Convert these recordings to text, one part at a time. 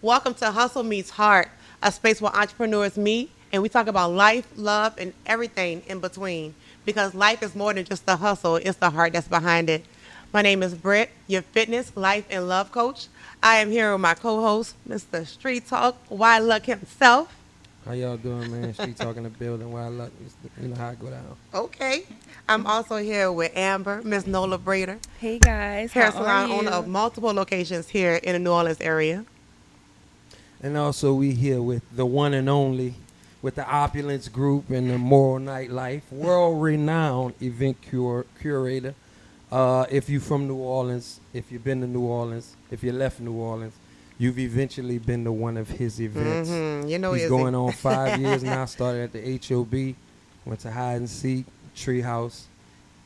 Welcome to Hustle Meets Heart, a space where entrepreneurs meet and we talk about life, love, and everything in between. Because life is more than just the hustle, it's the heart that's behind it. My name is Britt, your fitness, life, and love coach. I am here with my co host, Mr. Street Talk, Wild Luck himself. How y'all doing, man? Street talking the building. Wild luck. You know how I go down. Okay. I'm also here with Amber, Miss NolaBraider, Hey guys, hair how are salon owner of you? multiple locations here in the New Orleans area. And also we here with the one and only, with the Opulence Group and the Moral Nightlife, world-renowned event curator. If you're from New Orleans, if you've been to New Orleans, if you left New Orleans, you've eventually been to one of his events. You know, He's Izzy. going on 5 years now. Started at the HOB, went to hide and seek, treehouse.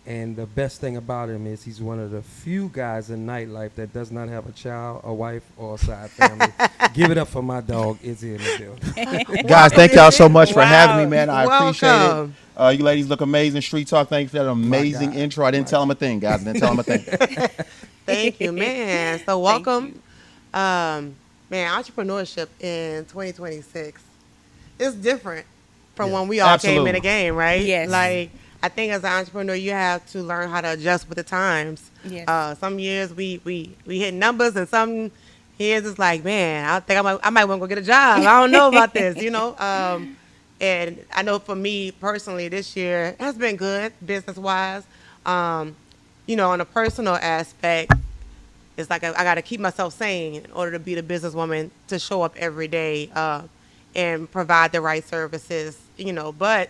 And the best thing about him is he's one of the few guys in nightlife that does not have a child, a wife, or a side family. Give it up for my dog, Izzy in the building. Guys, thank y'all so much for Wow. having me, man. I appreciate it. Welcome. You ladies look amazing. Street Talk, thank you for that amazing God. intro. I didn't tell him a thing, guys. I didn't tell him a thing. Thank you, man. So welcome. Man, entrepreneurship in 2026 is different from when we all came in the Absolutely. game, right? Yes. Like, I think as an entrepreneur, you have to learn how to adjust with the times. Yes. Some years we hit numbers, and some years it's like, man, I think I might want to go get a job. I don't know about this, you know. And I know for me personally, this year has been good business wise. You know, on a personal aspect, it's like I got to keep myself sane in order to be the businesswoman to show up every day and provide the right services, you know. But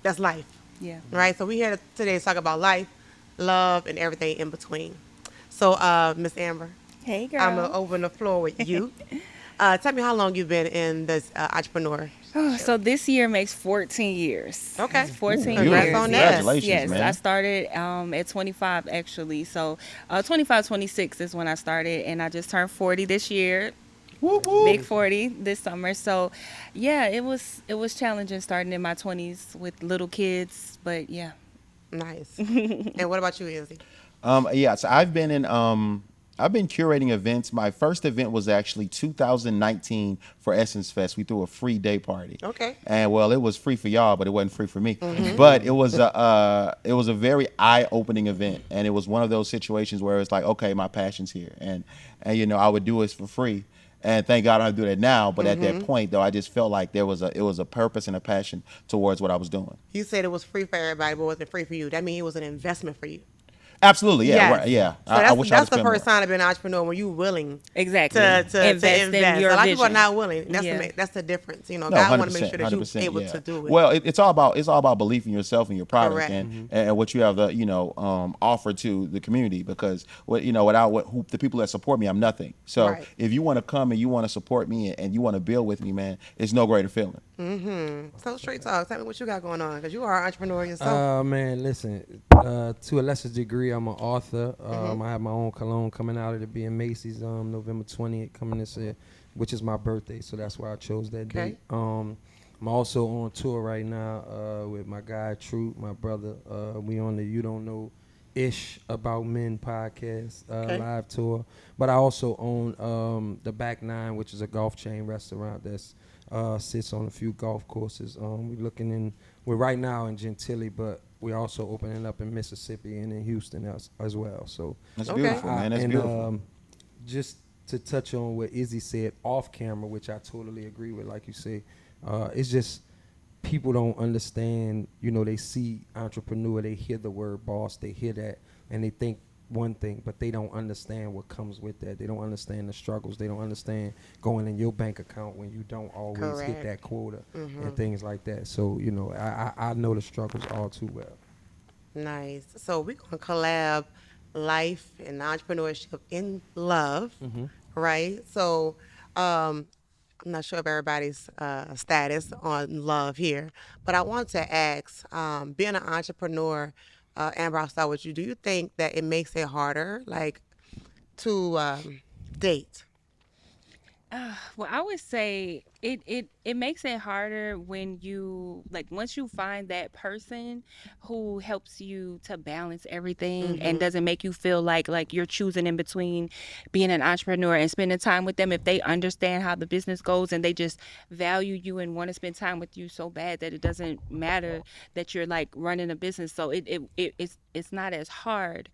that's life, Yeah. right? So we here today to talk about life, love, and everything in between. So, Miss Amber, Hey girl. I'm gonna open the floor with you. Tell me how long you've been in this entrepreneur. So this year makes 14 years. Okay. It's 14 Congrats years. on that. Congratulations, yes. man. I started at 25 actually. So 25, 26 is when I started, and I just turned 40 this year. Whoop, whoop. Big 40 this summer. So yeah, it was challenging starting in my 20s with little kids, but yeah. Nice. And what about you, Izzy? So I've been curating events. My first event was actually 2019 for Essence Fest. We threw a free day party. Okay. And well, it was free for y'all, but it wasn't free for me. But it was a very eye-opening event, and it was one of those situations where it's like, okay, my passion's here, and I would do it for free. And thank God I don't do that now. But at that point, though, I just felt like it was a purpose and a passion towards what I was doing. You said it was free for everybody, but wasn't free for you. That means it was an investment for you. Absolutely, yeah, Yes. right, yeah. So I wish I that's would the spend first more. sign of being an entrepreneur when you're willing Exactly. to Invest in invest. your A lot of people are vision. not willing. Yeah. That's the difference. You know, No, God want to 100%, make sure that you're 100%, able yeah. to do it. Well, it's all about belief in yourself and your product Correct. and what you have the offer to the community, because without the people that support me, I'm nothing. So Right. if you want to come and you want to support me and you want to build with me, man, it's no greater feeling. So straight talk. Tell me what you got going on, because you are an entrepreneur yourself. Man, listen, to a lesser degree, I'm an author. I have my own cologne coming out. It'll be in Macy's November 20th coming this year, which is my birthday, so that's why I chose that Okay. date. I'm also on tour right now with my guy Troop, my brother. We on the You Don't Know Ish About Men podcast Okay. live tour. But I also own the Back Nine, which is a golf chain restaurant that's sits on a few golf courses. We're right now in Gentilly, but we're also opening up in Mississippi and in Houston as well. So That's Okay. beautiful, man. That's and, beautiful. Just to touch on what Izzy said off camera, which I totally agree with, like you say, it's just people don't understand. You know, they see entrepreneur, they hear the word boss, they hear that, and they think one thing, but they don't understand what comes with that. They don't understand the struggles. They don't understand going in your bank account when you don't always hit Correct. that quota and things like that. So, you know, I know the struggles all too well. Nice. So we're gonna collab life and entrepreneurship in love, right? So I'm not sure of everybody's status on love here, but I want to ask, being an entrepreneur, Amber, I'll start with you. Do you think that it makes it harder, like, to date? Well, I would say it makes it harder when you like once you find that person who helps you to balance everything and doesn't make you feel like you're choosing in between being an entrepreneur and spending time with them. If they understand how the business goes and they just value you and want to spend time with you so bad that it doesn't matter that you're like running a business, so it's not as hard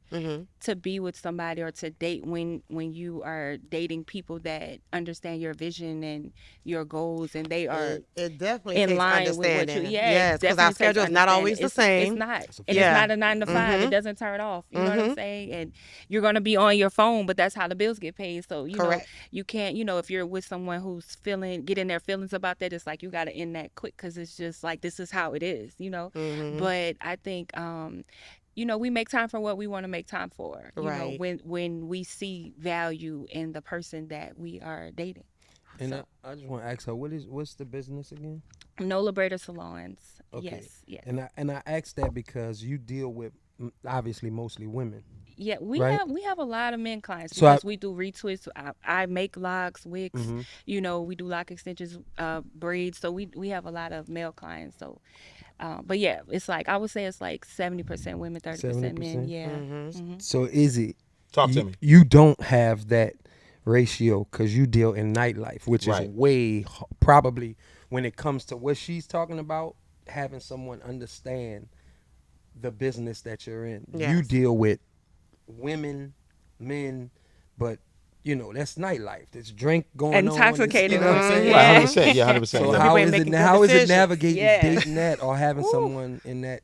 to be with somebody or to date when you are dating people that understand your vision and your goals and they are It definitely in takes line with what you. understanding. Yeah, Yes, it because our definitely takes schedule's not always understanding. the same. It's not, and it's Yeah. not a 9 to 5. It doesn't turn off. You know what I'm saying? And you're gonna be on your phone, but that's how the bills get paid. So you know Correct. you can't. You know, if you're with someone who's getting their feelings about that, it's like you got to end that quick because it's just like this is how it is. You know, but I think you know, we make time for what we want to make time for. You know, Right. when we see value in the person that we are dating. And I just want to ask her, what's the business again? NolaBraider salons. Okay. Yes. And I asked that because you deal with obviously mostly women. Yeah, we Right? have a lot of men clients So because we do retwists. I make locks, wigs. You know, we do lock extensions, braids. So we have a lot of male clients. So, but yeah, it's like I would say it's like 70% women, 30% men. 70%? Yeah. So Izzy, Talk to me. you don't have that ratio because you deal in nightlife, which Right. is way probably when it comes to what she's talking about, having someone understand the business that you're in. You Yes. deal with women, men, but you know that's nightlife. There's drink going on. Intoxicated You know what I'm women, saying? yeah. Right, 100%. Yeah, 100%. So Some yeah. how people ain't is it? making good How is it decisions. navigating Yeah. dating that or having someone in that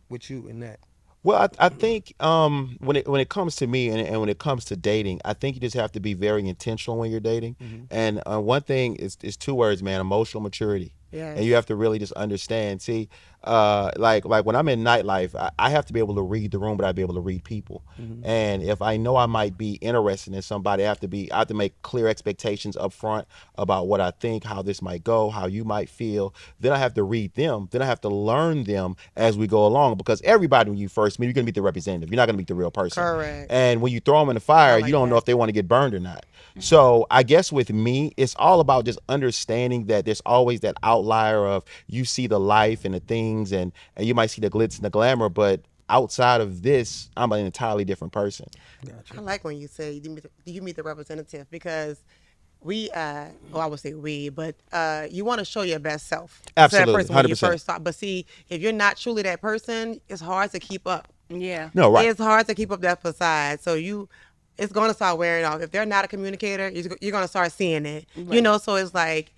with you in that? Well, I think when it comes to me and when it comes to dating, I think you just have to be very intentional when you're dating. And one thing is two words, man: emotional maturity. Yes. And you have to really just understand. See, like when I'm in nightlife, I have to be able to read the room, but I have to be able to read people. And if I know I might be interested in somebody, I have to make clear expectations up front about what I think, how this might go, how you might feel. Then I have to read them. Then I have to learn them as we go along, because everybody when you first meet, you're gonna meet the representative. You're not gonna meet the real person. Correct. And when you throw them in the fire, like you don't know that. if they want to get burned or not. So I guess with me, it's all about just understanding that there's always that outlier of you see the life and the things and you might see the glitz and the glamour, but outside of this, I'm an entirely different person. I like when you say you meet the representative because we, well, I would say we, but you want to show your best self to Absolutely, that person when you 100%. first start. But see, if you're not truly that person, it's hard to keep up. Yeah. No, right. It's hard to keep up that facade. So it's going to start wearing off. If they're not a communicator, you're going to start seeing it. You Right. know, so it's like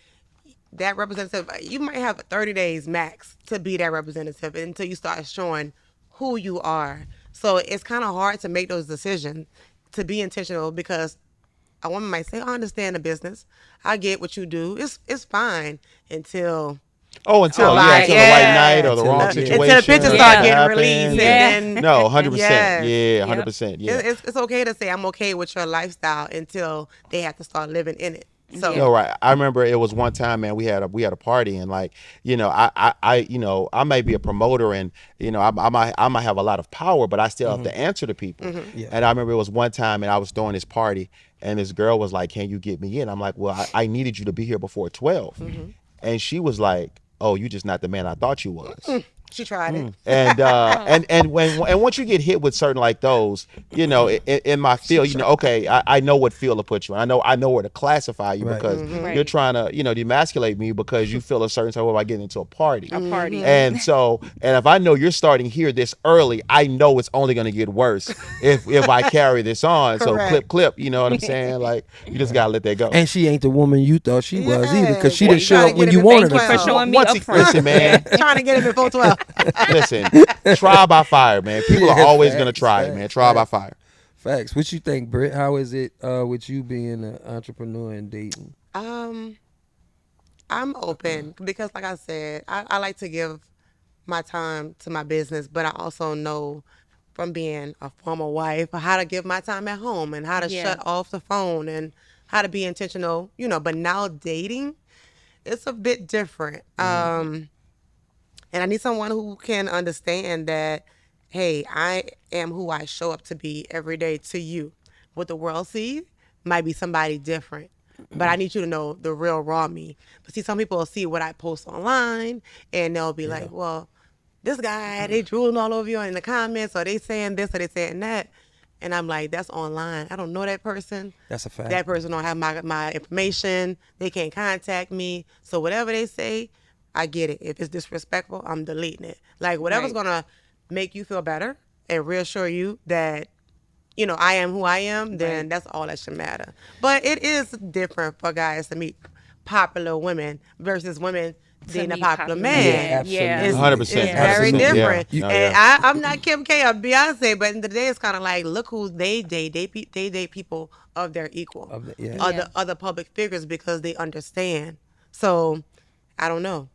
that representative, you might have 30 days max to be that representative until you start showing who you are. So it's kind of hard to make those decisions, to be intentional, because a woman might say, I understand the business. I get what you do. It's fine until Oh, until Right, until the yeah. right night or the wrong Until situation. the pictures start getting happens. released, Yeah. and then No, 100%. Yes. Yeah, Yep. 100%. Yeah. it's okay to say I'm okay with your lifestyle until they have to start living in it. So Yeah. No, right. I remember it was one time, man. We had a party, and like, I might be a promoter, and I might have a lot of power, but I still have to answer to people. Yeah. And I remember it was one time, and I was throwing this party, and this girl was like, "Can you get me in?" I'm like, "Well, I needed you to be here before 12," and she was like, "Oh, you just not the man I thought you was." she tried it. And once you get hit with certain like those, in my field, okay, I know what field to put you in. I know where to classify you, Right. because Right. you're trying to demasculate me because you feel a certain type of way by getting into a party. A party. And if I know you're starting here this early, I know it's only going to get worse if I carry this on. So Correct. clip, you know what I'm saying? Like, you just gotta let that go. And she ain't the woman you thought she was either, because she Yeah. didn't show Trying to up when get you him wanted in her Thank you for to. showing me Once up front. listen, man. Trying to get him before 12. Listen, trial by fire, man. People are Yeah, always facts, gonna try it, facts, man. Trial by facts. fire. Facts. What you think, Britt? How is it with you being an entrepreneur and dating? I'm open because, like I said, I like to give my time to my business, but I also know from being a former wife how to give my time at home and how to Yeah. shut off the phone and how to be intentional, But now dating, it's a bit different. And I need someone who can understand that, hey, I am who I show up to be every day to you. What the world sees might be somebody different. but I need you to know the real raw me. But see, some people will see what I post online, and they'll be like, well, this guy, they drooling all over you in the comments, or they saying this or they saying that. And I'm like, that's online. I don't know that person. That's a fact. That person don't have my information. They can't contact me. So whatever they say, I get it. If it's disrespectful, I'm deleting it. Like whatever's Right. gonna make you feel better and reassure you that, you know, I am who I am, then Right. that's all that should matter. But it is different for guys to meet popular women versus women dating a meet popular popular man. men. Yeah. It's, 100%. it's Yeah. very Absolutely. different. Yeah. No, And yeah. I'm not Kim K or Beyonce, but in the day it's kind of like, look who they date. They date people of their equal, Yeah. other public figures because they understand. So I don't know.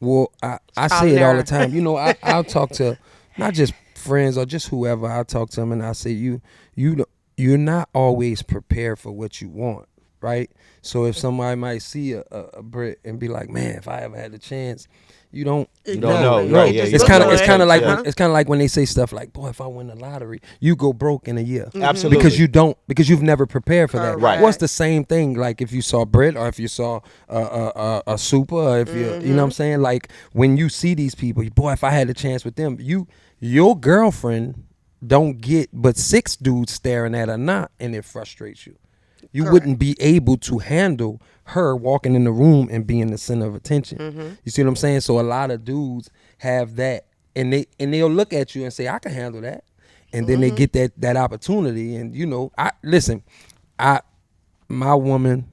Well, I trial say and it all error. the time. You know, I'll talk to not just friends or just whoever. I'll talk to them and I say, you're not always prepared for what you want, right? So if somebody might see a Brit and be like, man, if I ever had the chance, you don't don't know, Exactly. right, It yeah, just yeah. it's looks kind of good. like Uh-huh. it's kind of like when they say stuff like, boy, if I win the lottery, you go broke in a year. Absolutely. Because you've never prepared for that. Correct. Right. Well, it's the same thing. Like if you saw Brit or if you saw a Super, or if you know what I'm saying. Like when you see these people, boy, if I had a chance with them, your girlfriend don't get but 6 dudes staring at her not, and it frustrates you. You Correct. wouldn't be able to handle her walking in the room and being the center of attention. You see what I'm saying? So a lot of dudes have that, and they'll look at you and say, "I can handle that," and then they get that opportunity. And you know, my woman.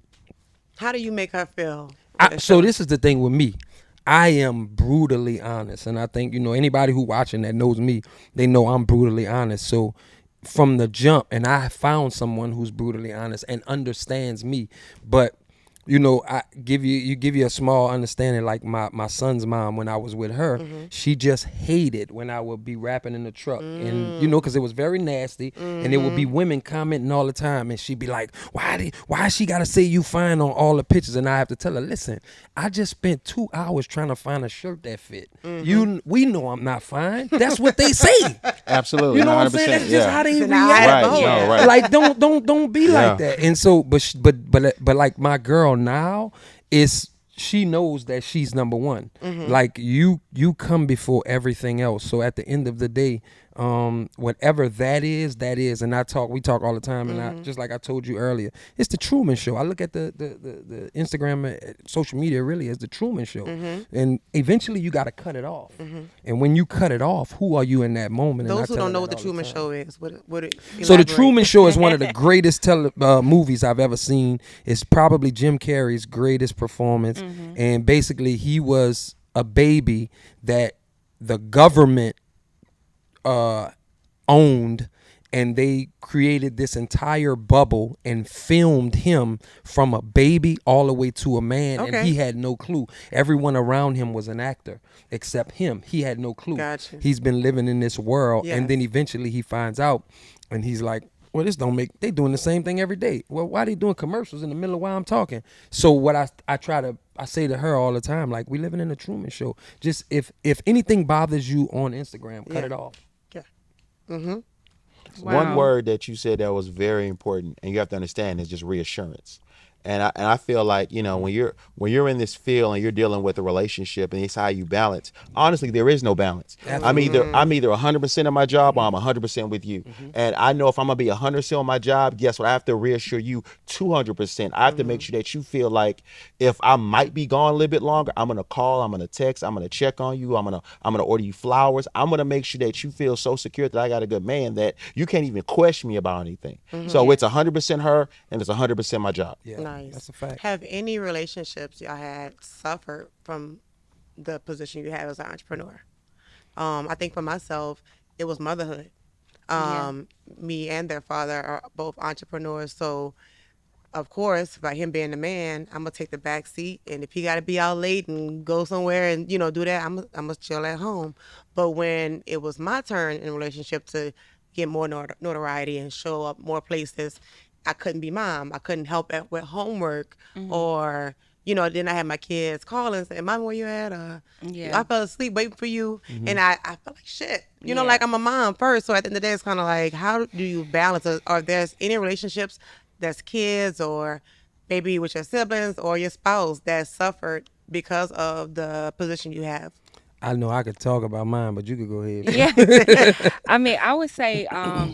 How do you make her feel? So this is the thing with me. I am brutally honest, and I think anybody who watching that knows me, they know I'm brutally honest. So from the jump, and I found someone who's brutally honest and understands me, but I give you a small understanding. Like my son's mom, when I was with her, she just hated when I would be rapping in the truck, and because it was very nasty, and there would be women commenting all the time, and she'd be like, why she gotta say you fine on all the pictures? And I have to tell her, listen, I just spent 2 hours trying to find a shirt that fit. We know I'm not fine. That's what they say. Absolutely. You know what I'm 100%. saying? That's yeah. just how they It's an eye react. of the Right, no, beholder. right. Like don't be Yeah. like that. And so, but like my girl now is, she knows that she's number one. Like you come before everything else. So at the end of the day, whatever that is, and we talk all the time, and I just like I told you earlier, it's the Truman Show. I look at the Instagram, social media really as the Truman Show, and eventually you got to cut it off. And when you cut it off, who are you in that moment? And I Those who tell don't her know that what the all Truman time. Show is, So the Truman Show is one of the greatest movies I've ever seen. It's probably Jim Carrey's greatest performance, and basically he was a baby that the government owned, and they created this entire bubble and filmed him from a baby all the way to a man, and Okay. he had no clue. Everyone around him was an actor except him. He had no clue. Gotcha. He's been living in this world, Yes. and then eventually he finds out, and he's like, well, this don't make, they doing the same thing every day. Well, why they doing commercials in the middle of while I'm talking? So what I say to her all the time, like, we living in a Truman Show. Just if anything bothers you on Instagram, cut Yeah. it off. Yeah. One word that you said that was very important, and you have to understand, is just reassurance. And I feel like, when you're in this field and you're dealing with a relationship and it's how you balance. Honestly, there is no balance. I'm either 100% of my job or I'm 100% with you. And I know if I'm gonna be 100% on my job, guess what? I have to reassure you 200%. I have to make sure that you feel like if I might be gone a little bit longer, I'm gonna call, I'm gonna text, I'm gonna check on you, I'm gonna order you flowers. I'm gonna make sure that you feel so secure that I got a good man that you can't even question me about anything. So it's 100% her and it's 100% my job. Yeah, Nice. that's a fact. Have any relationships y'all had suffered from the position you have as an entrepreneur? I think for myself, it was motherhood. Me and their father are both entrepreneurs, so of course, by him being the man, I'm gonna take the back seat, and if he got to be out late and go somewhere and do that, I'm gonna chill at home. But when it was my turn in a relationship to get more notoriety and show up more places, I couldn't be mom. I couldn't help with homework, or then I had my kids call and say, "Mom, where you at? Yeah. I fell asleep waiting for you," and I felt like shit. Yeah. Like I'm a mom first. So at the end of the day, it's kind of like, how do you balance? Or if there's any relationships that's kids or maybe with your siblings or your spouse that suffered because of the position you have? I know I could talk about mine, but you could go ahead. Yeah. I mean, I would say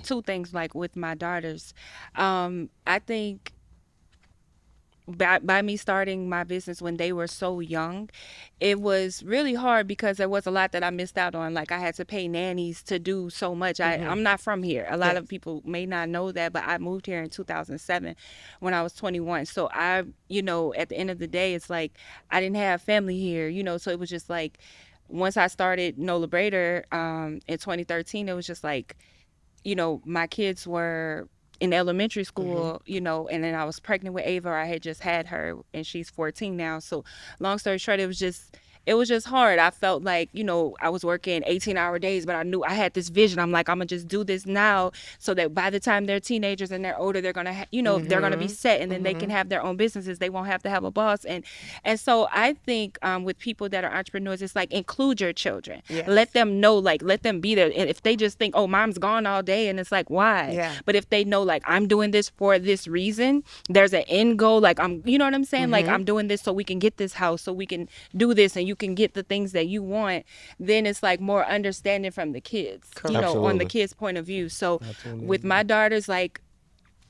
two things like with my daughters. I think by me starting my business when they were so young, it was really hard because there was a lot that I missed out on. Like I had to pay nannies to do so much. I'm not from here. A lot Yes. of people may not know that, but I moved here in 2007 when I was 21. So I, at the end of the day, it's like I didn't have family here, so it was just like once I started NolaBraider in 2013, it was just like my kids were in elementary school, and then I was pregnant with Ava. I had just had her, and she's 14 now. So, long story short, it was just hard. I felt like, I was working 18-hour days, but I knew I had this vision. I'm like, I'm gonna just do this now so that by the time they're teenagers and they're older, they're gonna, they're gonna be set, and then they can have their own businesses. They won't have to have a boss. And so I think with people that are entrepreneurs, it's like include your children. Yes. Let them know, like, let them be there. And if they just think, oh, mom's gone all day, and it's like, why? Yeah. But if they know, like, I'm doing this for this reason, there's an end goal. Like, you know what I'm saying? Like, I'm doing this so we can get this house, so we can do this, and you can get the things that you want. Then it's like more understanding from the kids, on the Absolutely. kids' point of view. So with my daughters, like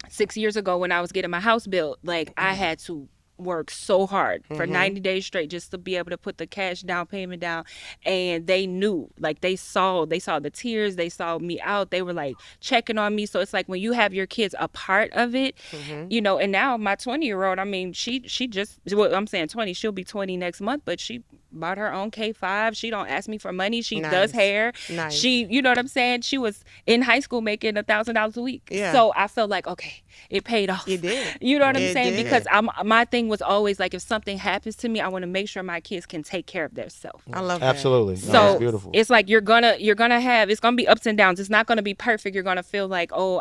6 years ago when I was getting my house built, like I had to work so hard for 90 days straight just to be able to put the cash down payment down. And they knew, like they saw the tears, they saw me out, they were like checking on me. So it's like when you have your kids a part of it, and now my 20-year-old, I mean, she just, well, I'm saying 20, she'll be 20 next month, but she bought her own K5. She don't ask me for money. She Nice. does hair. Nice. She, you know what I'm saying? She was in high school making $1,000 a week. Yeah. So I felt like, okay, it paid off. It did. You know what I'm It saying? did. Because my thing was always like, if something happens to me, I want to make sure my kids can take care of themselves. I love that. Absolutely. No, So that's beautiful. it's like you're gonna have, it's gonna be ups and downs. It's not gonna be perfect. You're gonna feel like, oh,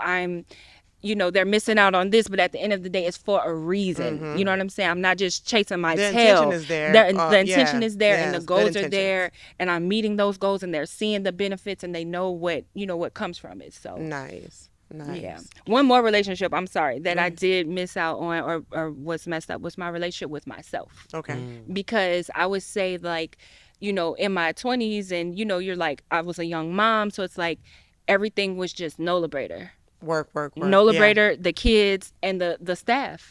they're missing out on this, but at the end of the day, it's for a reason. You know what I'm saying? I'm not just chasing my The tail. intention is there. The intention Yeah. is there, and Yes, the good goals are intentions. there, and I'm meeting those goals, and they're seeing the benefits, and they know what comes from it. So Nice. Nice. yeah. One more relationship, I'm sorry, that I did miss out on or was messed up was my relationship with myself. Okay. Because I would say, like, in my 20s, and you're like, I was a young mom, so it's like everything was just NolaBraider. Work. NolaBraider, the kids, and the staff,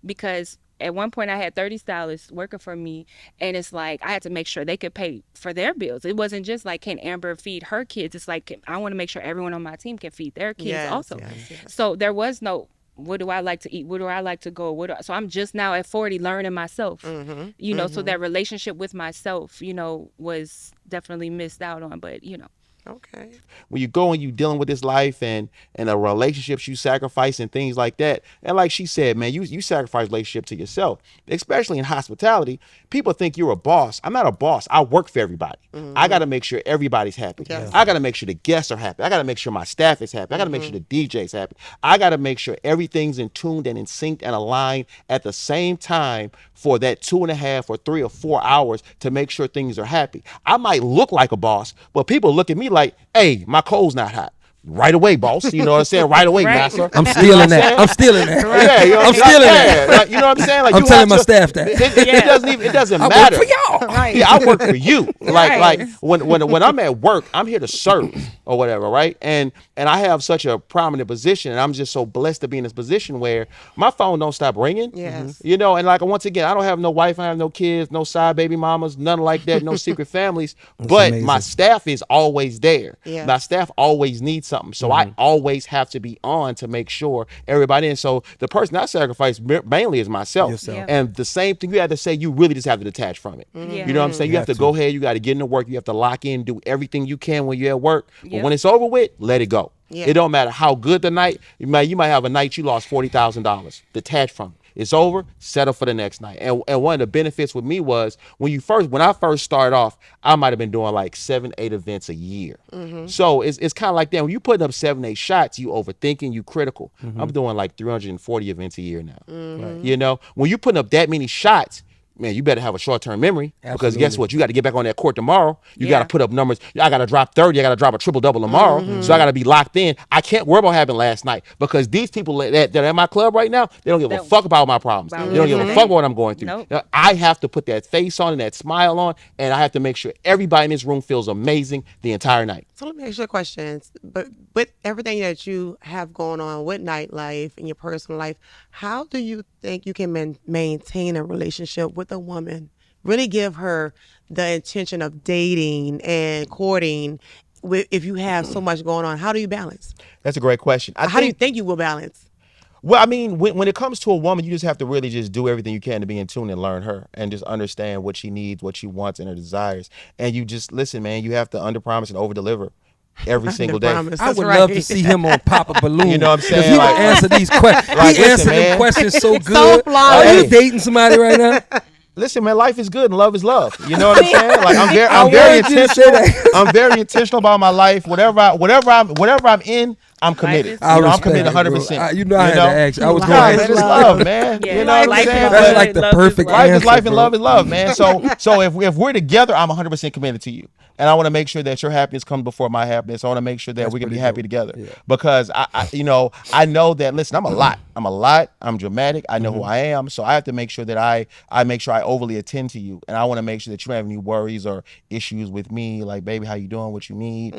because at one point I had 30 stylists working for me, and it's like I had to make sure they could pay for their bills. It wasn't just like, can Amber feed her kids? It's like, I want to make sure everyone on my team can feed their kids Yes, also. yes. So there was no, what do I like to eat? Where do I like to go? So I'm just now at 40 learning myself, so that relationship with myself, was definitely missed out on, but Okay. When you go and you dealing with this life and the relationships you sacrifice and things like that, and like she said, man, you sacrifice relationship to yourself, especially in hospitality. People think you're a boss. I'm not a boss. I work for everybody. I got to make sure everybody's happy. Yes. I got to make sure the guests are happy. I got to make sure my staff is happy. I got to make sure the DJ's happy. I got to make sure everything's in tuned and in sync and aligned at the same time for that 2.5 or 3 or 4 hours to make sure things are happy. I might look like a boss, but people look at me like, hey, my coal's not hot. Right away, boss. You know what I'm saying? Right away, Right. master. I'm stealing that. I'm stealing that. Yeah, you know, I'm stealing that. Like, you know what I'm saying? Like, I'm you telling have my to- staff that. It doesn't I matter. work for y'all. Right. Yeah, I work for you. Right. Like when I'm at work, I'm here to serve or whatever, right? And I have such a prominent position, and I'm just so blessed to be in this position where my phone don't stop ringing. Yes. You know, and like once again, I don't have no wife, I have no kids, no side baby mamas, none like that, no secret families. But amazing. my staff is always there. Yes. My staff always needs something, so I always have to be on to make sure everybody in. So the person I sacrifice mainly is myself. Yourself. Yeah. And the same thing you have to say, you really just have to detach from it. Yeah. You know what I'm saying? You have to to. go ahead, you got to get into work, you have to lock in, do everything you can when you're at work. But Yep. when it's over with, let it go. Yeah. It don't matter how good the night. You might have a night you lost $40,000. Detach from it. It's over. Settle for the next night. And one of the benefits with me was when I first started off, I might have been doing like 7, 8 events a year. So it's kind of like that. When you putting up 7, 8 shots, you overthinking, you critical. I'm doing like 340 events a year now. You know, when you putting up that many shots, man, you better have a short-term memory because guess Absolutely. what? You got to get back on that court tomorrow. You got Yeah. to put up numbers. I got to drop 30. I got to drop a triple-double tomorrow. So I got to be locked in. I can't worry about what happened last night because these people that are at my club right now, they don't give a That- fuck about my problems. about They don't give a real fuck estate. about what I'm going through. Nope. Now, I have to put that face on and that smile on, and I have to make sure everybody in this room feels amazing the entire night. So let me ask you a question. But with everything that you have going on with nightlife and your personal life, how do you think you can maintain a relationship with a woman? Really give her the intention of dating and courting if you have so much going on. How do you balance? That's a great question. How do you think you will balance? Well, I mean, when it comes to a woman, you just have to really just do everything you can to be in tune and learn her and just understand what she needs, what she wants, and her desires. And you just listen, man. You have to underpromise and overdeliver every single day. Promise. I That's would right. love to see him on Papa Balloon. You know what I'm 'Cause saying? He Like- would answer these questions. Like, He listen, answered them man. questions so So good. flawless. Are you Hey. dating somebody right now? Listen, man, life is good and love is love. You know what I'm saying? Like I'm very wanted you to say intentional. that. I'm very intentional about my life. Whatever I'm in, I'm committed. is You I know, I'm respect committed it, bro. 100%. You know I had to ask. I was Nah, going Nah, to man, ask it's you. love, man. Yeah. You know what I'm Life is saying? good, That's But like the love is perfect love. life answer, is life and bro. love is love, man. So if we're together, I'm 100% committed to you. And I want to make sure that your happiness comes before my happiness. I want to make sure that That's we can be pretty happy dope. together. Yeah. Because I know that. Listen, I'm a lot. I'm dramatic. I know who I am. So I have to make sure that I make sure I overly attend to you, and I want to make sure that you don't have any worries or issues with me. Like, baby, how you doing? What you need?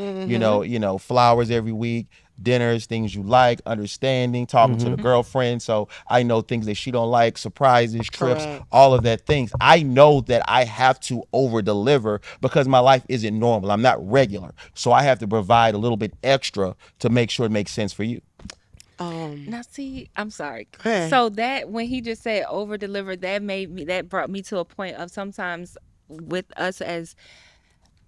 Flowers every week. Dinners, things you like, understanding, talking to the girlfriend. So I know things that she don't like, surprises, trips, Correct. all of that things. I know that I have to over deliver because my life isn't normal. I'm not regular. So I have to provide a little bit extra to make sure it makes sense for you. Now, see, I'm sorry. ahead. So that when he just said over delivered, that brought me to a point of sometimes with us as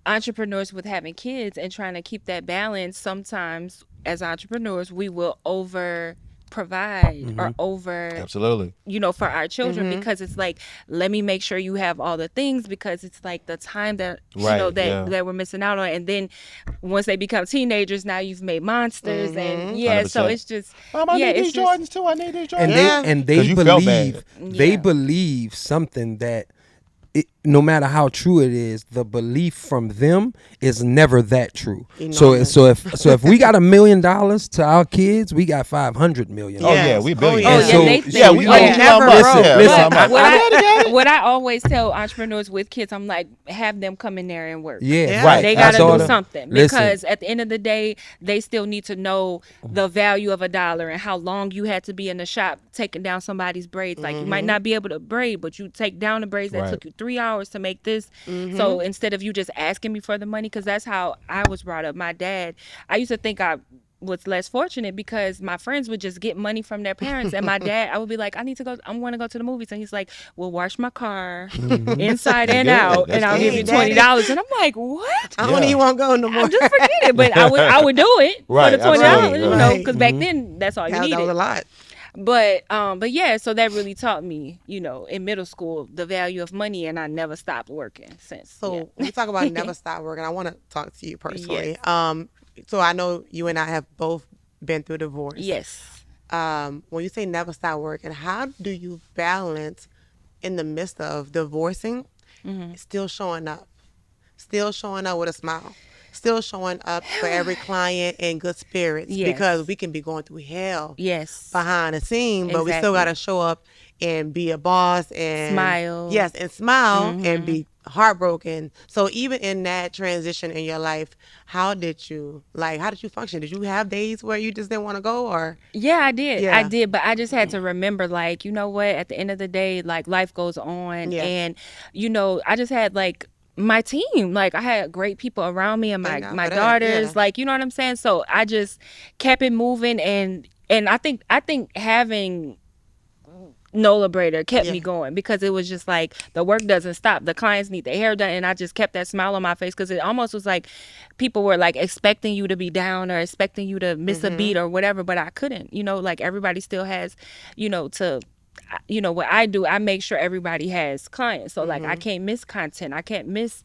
entrepreneurs with having kids and trying to keep that balance. Sometimes as entrepreneurs, we will over provide or over Absolutely. for our children because it's like, let me make sure you have all the things because it's like the time that Right, that yeah. that we're missing out on. And then once they become teenagers, now you've made monsters and so 100%. it's just Mom, I need it's these just, Jordans too. I need these Jordans. And Yeah. they 'Cause you felt believe bad. they Yeah. believe something that no matter how true it is, the belief from them is never that true. So Enormous. if we got $1 million to our kids, we got 500 million. Oh Yes. yeah, we Oh, billion. yeah. Oh, yeah, So- they so think, we you owe know- Elon Never Musk. broke. Yeah, Listen, Elon Musk. what I always tell entrepreneurs with kids, I'm like, have them come in there and work. Yeah, Yeah. Right. They That's got to all do the- something Listen. because at the end of the day, they still need to know the value of $1 and how long you had to be in the shop taking down somebody's braids. Like you might not be able to braid, but you take down the braids that Right. took you 3 hours to make this. So instead of you just asking me for the money, because that's how I was brought up. My dad, I used to think I was less fortunate because my friends would just get money from their parents, and my dad, I would be like, I want to go to the movies, and he's like, well, wash my car inside and Good. out, That's and I'll good. give you Daddy. $20. And I'm like, what? I don't Yeah. even want to go no more. Just forget it. But I would do it Right, for the $20, absolutely, you know, right. because back then that's all you that was needed. a lot. But yeah, so that really taught me, in middle school, the value of money, and I never stopped working since. So yeah. when we talk about never stop working, I want to talk to you personally. Yes. So I know you and I have both been through divorce. Yes. When you say never stop working, how do you balance in the midst of divorcing, still showing up with a smile, still showing up for every client in good spirits? Yes. Because we can be going through hell Yes. behind the scene, but we still Exactly. got to show up and be a boss and Smile. Yes, and smile and be heartbroken. So even in that transition in your life, how did you function? Did you have days where you just didn't want to go, or Yeah, I did. Yeah. I did, but I just had to remember, like, you know what? At the end of the day, like, life goes on, Yeah. and I just had like my team. Like, I had great people around me, and Thank God my for that, daughters. yeah. Like, you know what I'm saying? So I just kept it moving, and I think having NolaBraider kept Yeah. me going because it was just like the work doesn't stop. The clients need their hair done, and I just kept that smile on my face because it almost was like people were like expecting you to be down or expecting you to miss a beat or whatever, but I couldn't. Like everybody still has, what I do, I make sure everybody has clients. So like I can't miss content. I can't miss,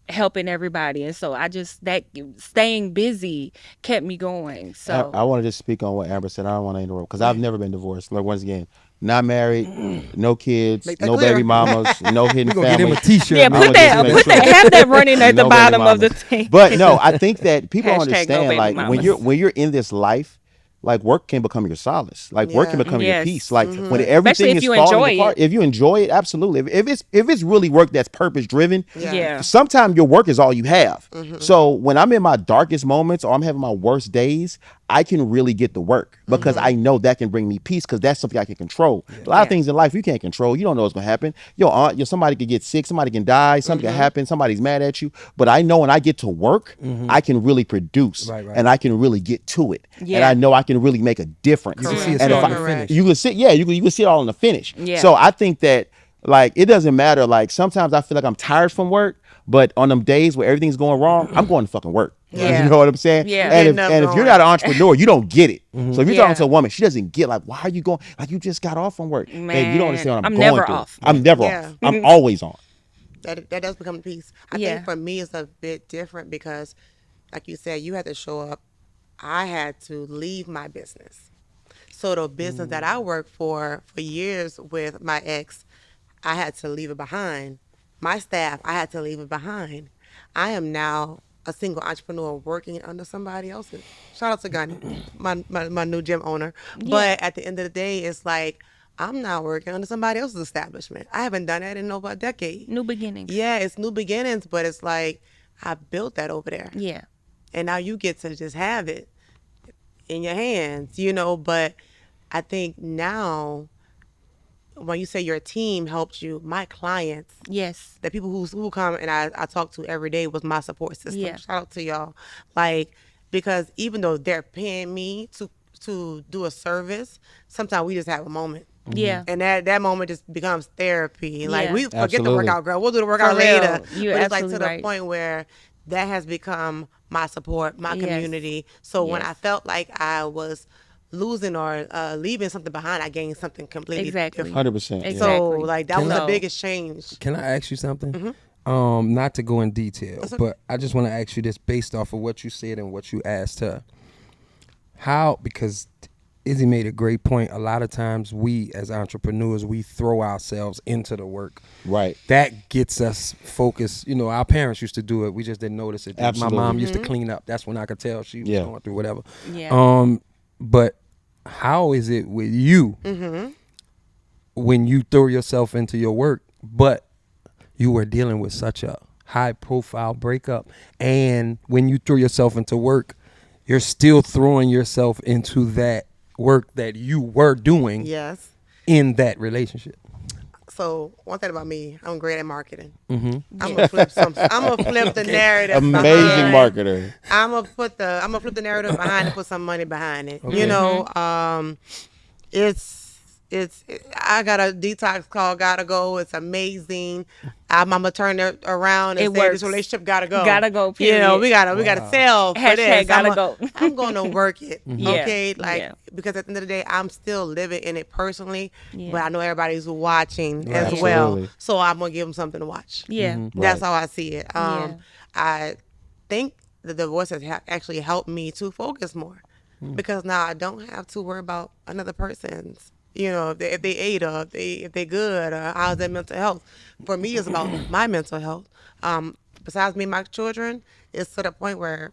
helping everybody. And so that staying busy kept me going. So I want to just speak on what Amber said. I don't want to interrupt because I've never been divorced. Like once again, not married, no kids, Make that no clear. baby mamas, no hidden We gonna get him family. a T-shirt. Yeah, man. I'ma put just that, make put sure. that, have that running at the No baby bottom of the mamas. thing. But no, I think that people don't Hashtag no understand, baby like mamas. when you're in this life, like work can become your solace. Like work can Yeah. become your Yes. peace. Like Mm-hmm. when Especially everything if is you falling enjoy apart, it. if you enjoy it, absolutely. If it's really work that's purpose driven, Yeah. sometimes your work is all you have. So when I'm in my darkest moments or I'm having my worst days, I can really get to work because I know that can bring me peace because that's something I can control. A lot of Yeah. things in life you can't control. You don't know what's gonna happen. Somebody could get sick, somebody can die, something can happen, somebody's mad at you. But I know when I get to work, I can really produce Right. and I can really get to it. And Yeah. I know I can really make a difference. You can see it And if start I- to finish. you can see, you can see it all in the finish. Yeah. So I think that like it doesn't matter. Like sometimes I feel like I'm tired from work, but on them days where everything's going wrong, I'm going to fucking work. Yeah. You know what I'm saying? Yeah. And Getting if up you're going. not an entrepreneur, you don't get it. So if you're Yeah. talking to a woman, she doesn't get like, why are you going? Like you just got off from work. Babe, you don't understand what I'm I'm going never through. off. I'm never Yeah. off. I'm always on. That does become a piece. I Yeah. think for me it's a bit different because, like you said, you had to show up. I had to leave my business. So the business that I worked for years with my ex, I had to leave it behind. My staff, I had to leave it behind. I am now a single entrepreneur working under somebody else's. Shout out to Gunny, my new gym owner. But at the end of the day, it's like I'm now working under somebody else's establishment. I haven't done that in over a decade. New beginnings. Yeah, it's new beginnings, but it's like I built that over there. Yeah. And now you get to just have it in your hands, but I think now when you say your team helped you, my clients, Yes. the people who come and I talk to every day was my support system. Yeah. Shout out to y'all. Like, because even though they're paying me to do a service, sometimes we just have a moment. Yeah. And that moment just becomes therapy. Like Yeah. we forget the Absolutely. workout, girl. We'll do the workout For real. later. You're but it's like to absolutely the right. point where that has become my support, my Yes. community. So when Yes. I felt like I was losing or leaving something behind, I gained something completely Exactly. different. 100%. Exactly. So like that was the So- biggest change. Can I ask you something? Mm-hmm. Not to go in detail, but I just want to ask you this based off of what you said and what you asked her. How, because Izzy made a great point. A lot of times we as entrepreneurs, we throw ourselves into the work. Right. That gets us focused. Our parents used to do it. We just didn't notice it. Absolutely. My mom used to clean up. That's when I could tell she was Yeah. going through whatever. Yeah. But how is it with you when you throw yourself into your work, but you were dealing with such a high profile breakup, and when you throw yourself into work, you're still throwing yourself into that work that you were doing Yes. in that relationship? So one thing about me, I'm great at marketing. Mm-hmm. I'm gonna flip the narrative. Amazing behind- marketer. I'm gonna flip the narrative behind and put some money behind it. Okay. I got a detox call, gotta go. It's amazing. I'm gonna turn it around and It say works. this relationship gotta go. Gotta go, You know, period. we gotta sell for Hashtag this. gotta go. I'm gonna work it. Yeah. Okay, like Yeah. because at the end of the day, I'm still living in it personally, Yeah. but I know everybody's watching as Absolutely. well. So I'm gonna give them something to watch. Yeah. That's Right. how I see it. Yeah. I think the divorce has actually helped me to focus more because now I don't have to worry about another person's. If they ate or if they good or how's their mental health. For me, it's about my mental health. Besides me and my children, it's to the point where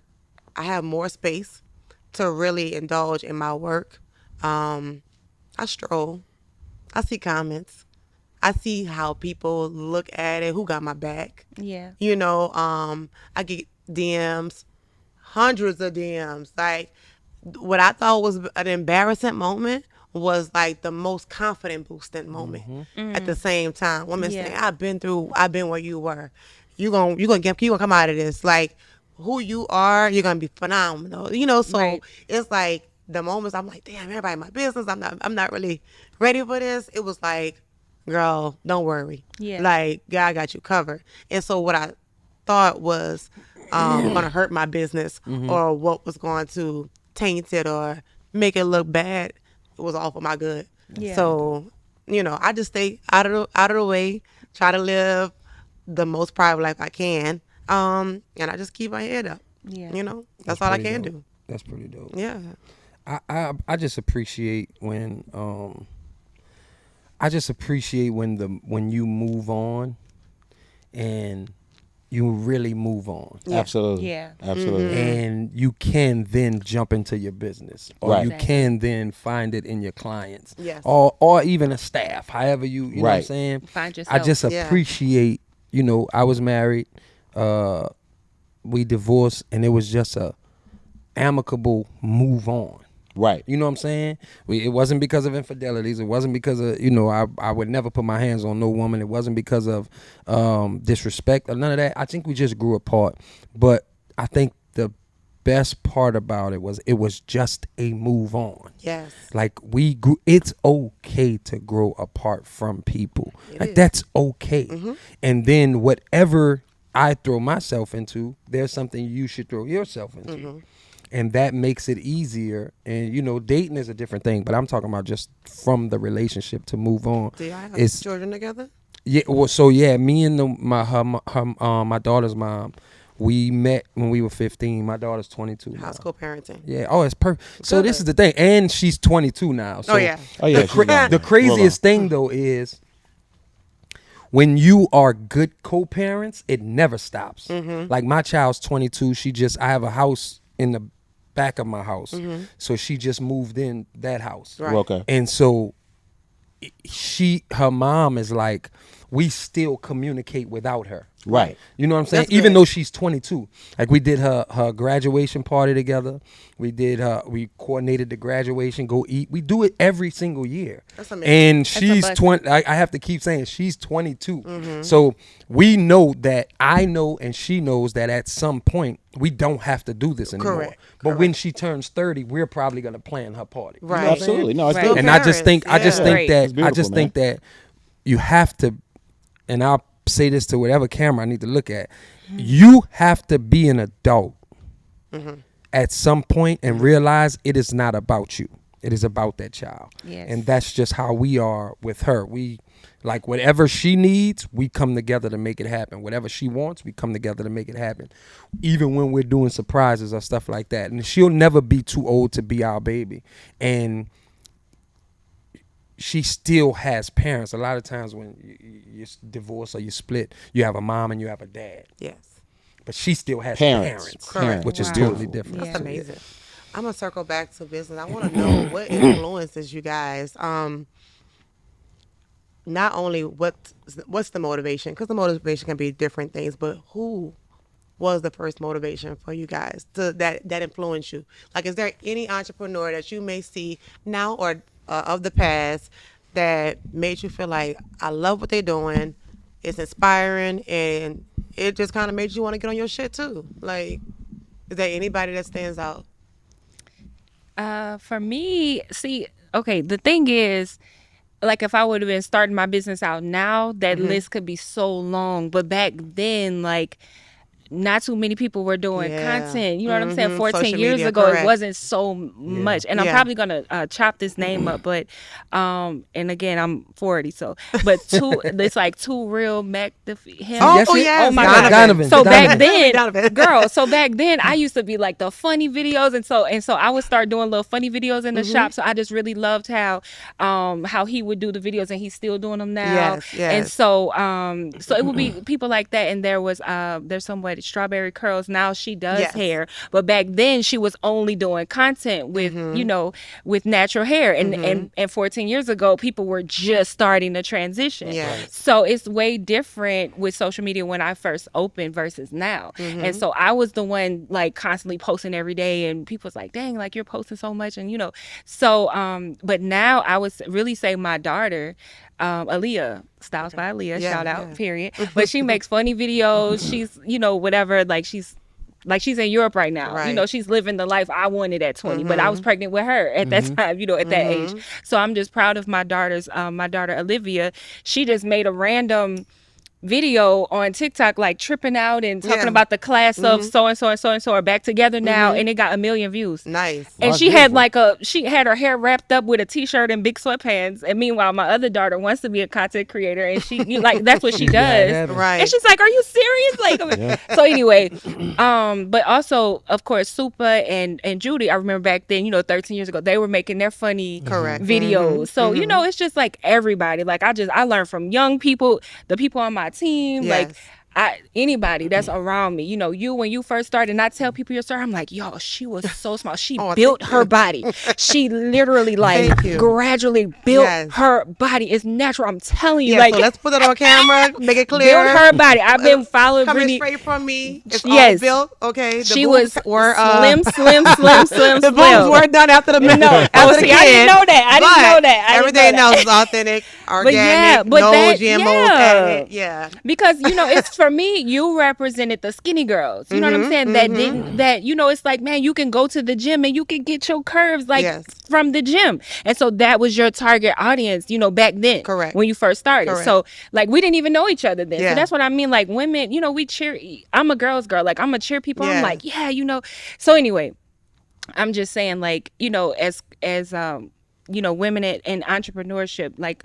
I have more space to really indulge in my work. I stroll. I see comments. I see how people look at it, who got my back. Yeah. I get DMs, hundreds of DMs. Like, what I thought was an embarrassing moment was like the most confident boosting moment at the same time. Women Yeah. saying, I've been where you were. You gonna come out of this. Like, who you are, you're gonna be phenomenal. So Right. it's like the moments I'm like, damn, everybody in my business, I'm not really ready for this. It was like, girl, don't worry. Yeah. Like, God got you covered. And so what I thought was gonna hurt my business or what was going to taint it or make it look bad, it was all for my good. Yeah. So, I just stay out of the way, try to live the most private life I can. And I just keep my head up. Yeah. That's all I pretty can dope. do. That's pretty dope. Yeah. I just appreciate when I just appreciate when you move on and you really move on. Yeah. Absolutely. Yeah. Absolutely. And you can then jump into your business, or Right. you Exactly. can then find it in your clients, Yes. or even a staff. However you know what I'm Right. saying. Find I yourself. just Yeah. appreciate, I was married, we divorced, and it was just a amicable move on. Right. You know what I'm saying? It wasn't because of infidelities. It wasn't because of, I would never put my hands on no woman. It wasn't because of disrespect or none of that. I think we just grew apart. But I think the best part about it was just a move on. Yes. Like we grew. It's okay to grow apart from people. is. That's okay. And then whatever I throw myself into, there's something you should throw yourself into. And that makes it easier. And dating is a different thing, but I'm talking about just from the relationship to move on. Do y'all have It's children together? yeah. Well, so yeah, me and my daughter's mom, we met when we were 15. My daughter's 22 now. How's co-parenting? Yeah. Oh, it's perfect. So this Good. is the thing, and she's 22 now. So Oh, yeah. Oh yeah. the, she's gone. the craziest thing though is when you are good co-parents, it never stops. Like my child's 22. I have a house in the back of my house, so she just moved in that house. Right. Well, okay. And so her mom is like, we still communicate without her. Right. You know what I'm saying? That's Even good. though she's 22. Like we did her graduation party together. We coordinated the graduation, go eat. We do it every single year. That's amazing. And a she's blessing. 20. I have to keep saying she's 22. So we know that I know and she knows that at some point we don't have to do this anymore. Correct. But when she turns 30, we're probably gonna plan her party. You know Right. what I'm saying? Absolutely. No, it's Right. beautiful. And I just think Parents, yeah. Right. It's beautiful, think that you have to, and I'll say this to whatever camera I need to look at, you have to be an adult at some point and realize it is not about you. It is about that child. Yes. And that's just how we are with her. We like whatever she needs, we come together to make it happen. Whatever she wants, we come together to make it happen. Even when we're doing surprises or stuff like that. And she'll never be too old to be our baby. And she still has parents. A lot of times when you're divorced or you split, you have a mom and you have a dad. Yes. But she still has Parents. parents, Correct. which is Wow. totally different. That's Yeah. amazing. I'm gonna circle back to business. I want to know what influences you guys. Not only what's the motivation, because the motivation can be different things, but who was the first motivation for you guys that influenced you? Like, is there any entrepreneur that you may see now or of the past that made you feel like, I love what they're doing, it's inspiring, and it just kind of made you want to get on your shit too? Like, is there anybody that stands out? For me, see, okay, the thing is, like if I would have been starting my business out now, that list could be so long. But back then, like, not too many people were doing Yeah. content. You know what I'm saying? 14 Social years media, ago, correct. it wasn't so much. And I'm Yeah. probably gonna chop this name up, but and again, I'm 40, so it's like two real him. Yes, Oh, it- yes, oh my Donovan. God. Donovan. So back Donovan. then, Donovan. girl, so back then I used to be like the funny videos, and so I would start doing little funny videos in the shop. So I just really loved how he would do the videos, and he's still doing them now. Yes, yes. And so it would be people like that. And there's somebody, Strawberry Curls. Now she does Yes. hair, but back then she was only doing content with with natural hair. And 14 years ago, people were just starting to transition. Yes. So it's way different with social media when I first opened versus now. And so I was the one like constantly posting every day, and people was like, dang, like you're posting so much. And so but now I would really say my daughter, Aaliyah, Styles by Aaliyah, Yeah, shout out, yeah. period. But she makes funny videos. She's, whatever, like she's in Europe right now. Right. She's living the life I wanted at 20, but I was pregnant with her at that time, at that age. So I'm just proud of my daughter Olivia. She just made a random video on TikTok, like tripping out and talking Yeah. about the class of so and so and so and so are back together now, and it got 1 million views. Nice. And Wow, she had beautiful. she had her hair wrapped up with a t-shirt and big sweatpants. And meanwhile, my other daughter wants to be a content creator, and that's what she does. Right. And she's like, "Are you serious?" Like, so anyway, but also, of course, Supa and Judy. I remember back then, 13 years ago, they were making their funny Correct. videos. So it's just like everybody. Like I learned from young people, the people on my team, like. Yes. Anybody that's around me, you when you first started, and I tell people your story, I'm like, yo, she was so small. She Oh, built thank her you. body. She literally Thank you. gradually built Yes. her body. It's natural. I'm telling you, Yeah, like so let's put it on camera, make it clear. built her body. I've been following Coming Brittany. straight from me. It's Yes. all built. Okay. The She boobs was were slim. The boobs were done after the No, after the see, I didn't kid, know that. I didn't but know that. I didn't everything know that. else is authentic, organic, yeah, but no that- GMOs yeah. added. Yeah. Because it's for me, you represented the skinny girls, you know what I'm saying, that didn't it's like, man, you can go to the gym and you can get your curves like Yes. from the gym. And so that was your target audience, back then. Correct. When you first started. Correct. So like we didn't even know each other then. Yeah. So that's what I mean, like women, we cheer. I'm a girl's girl, like I'm a cheer people. Yeah. I'm like, yeah, so anyway, I'm just saying, like, as women in entrepreneurship, like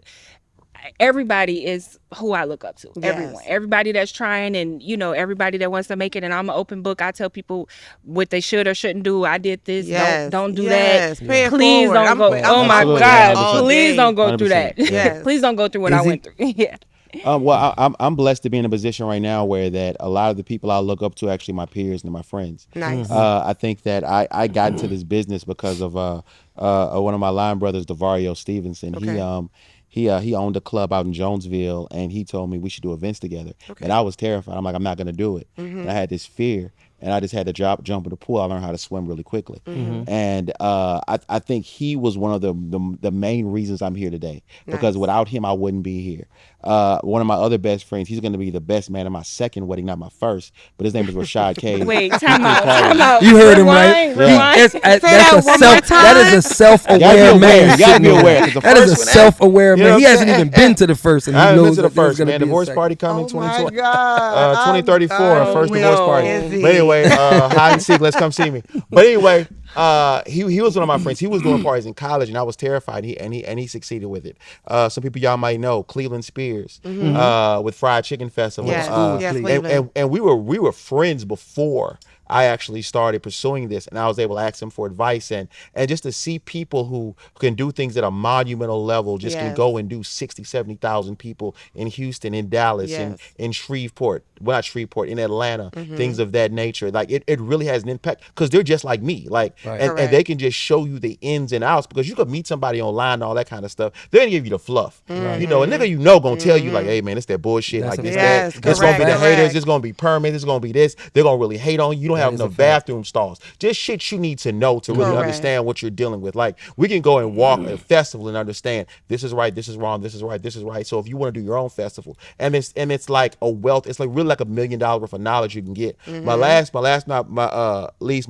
everybody is who I look up to. Yes. Everybody that's trying, and everybody that wants to make it. And I'm an open book. I tell people what they should or shouldn't do. I did this. Yes. Don't do Yes. that. Pay it Please forward. don't I'm- go. I'm Oh my Absolutely. God! All Please day. don't go through that. 100%. Yes. Please don't go through what I Izzy? went through. Yeah. Well, I'm blessed to be in a position right now where that a lot of the people I look up to are actually my peers and my friends. Nice. I think that I got into this business because of one of my line brothers, Devario Stevenson. Okay. He owned a club out in Jonesville, and he told me we should do events together. Okay. And I was terrified. I'm like, I'm not going to do it. And I had this fear, and I just had to jump in the pool. I learned how to swim really quickly. And I think he was one of the main reasons I'm here today, because Nice. without him, I wouldn't be here. One of my other best friends, he's going to be the best man at my second wedding, not my first, but his name is Rashad Cave. Wait, time out. You heard him right. Rewind. That's that a one more that is a You self-aware gotta be aware. man. You gotta sitting be there. aware, 'cause the That is a first one, self-aware you know man. what He I'm hasn't saying? even been to the first, and he I haven't been knows to the that there's first, gonna man. be a Divorce second. party coming Oh 2020. my God. 2034, I'm first done divorce with party. Izzy. But anyway, hide and seek, let's come see me. But anyway, he was one of my friends. He was doing parties in college, and I was terrified. He succeeded with it. Some people y'all might know Cleveland Spears with Fried Chicken Festival. Yes. Yes, Cleveland. Cleveland. And we were friends before I actually started pursuing this, and I was able to ask him for advice, and just to see people who can do things at a monumental level, just can Yes. go and do 60, 70,000 people in Houston, in Dallas, Yes. in Shreveport, well, not Shreveport, in Atlanta, things of that nature. Like it really has an impact, because they're just like me, like, Right. and Correct. they can just show you the ins and outs, because you could meet somebody online and all that kind of stuff. They're gonna give you the fluff, a nigga gonna tell you like, hey man, it's that bullshit, That's like a this, Yes, that. It's gonna be the correct. haters, it's gonna be permits, it's gonna be this. They're gonna really hate on you. You don't have is a enough fact. bathroom stalls. Just shit you need to know to really Correct. understand what you're dealing with. Like, we can go and walk a festival and understand this is right, this is wrong, this is right, this is right. So if you want to do your own festival, and it's like a wealth, it's like really like $1 million worth of knowledge you can get. My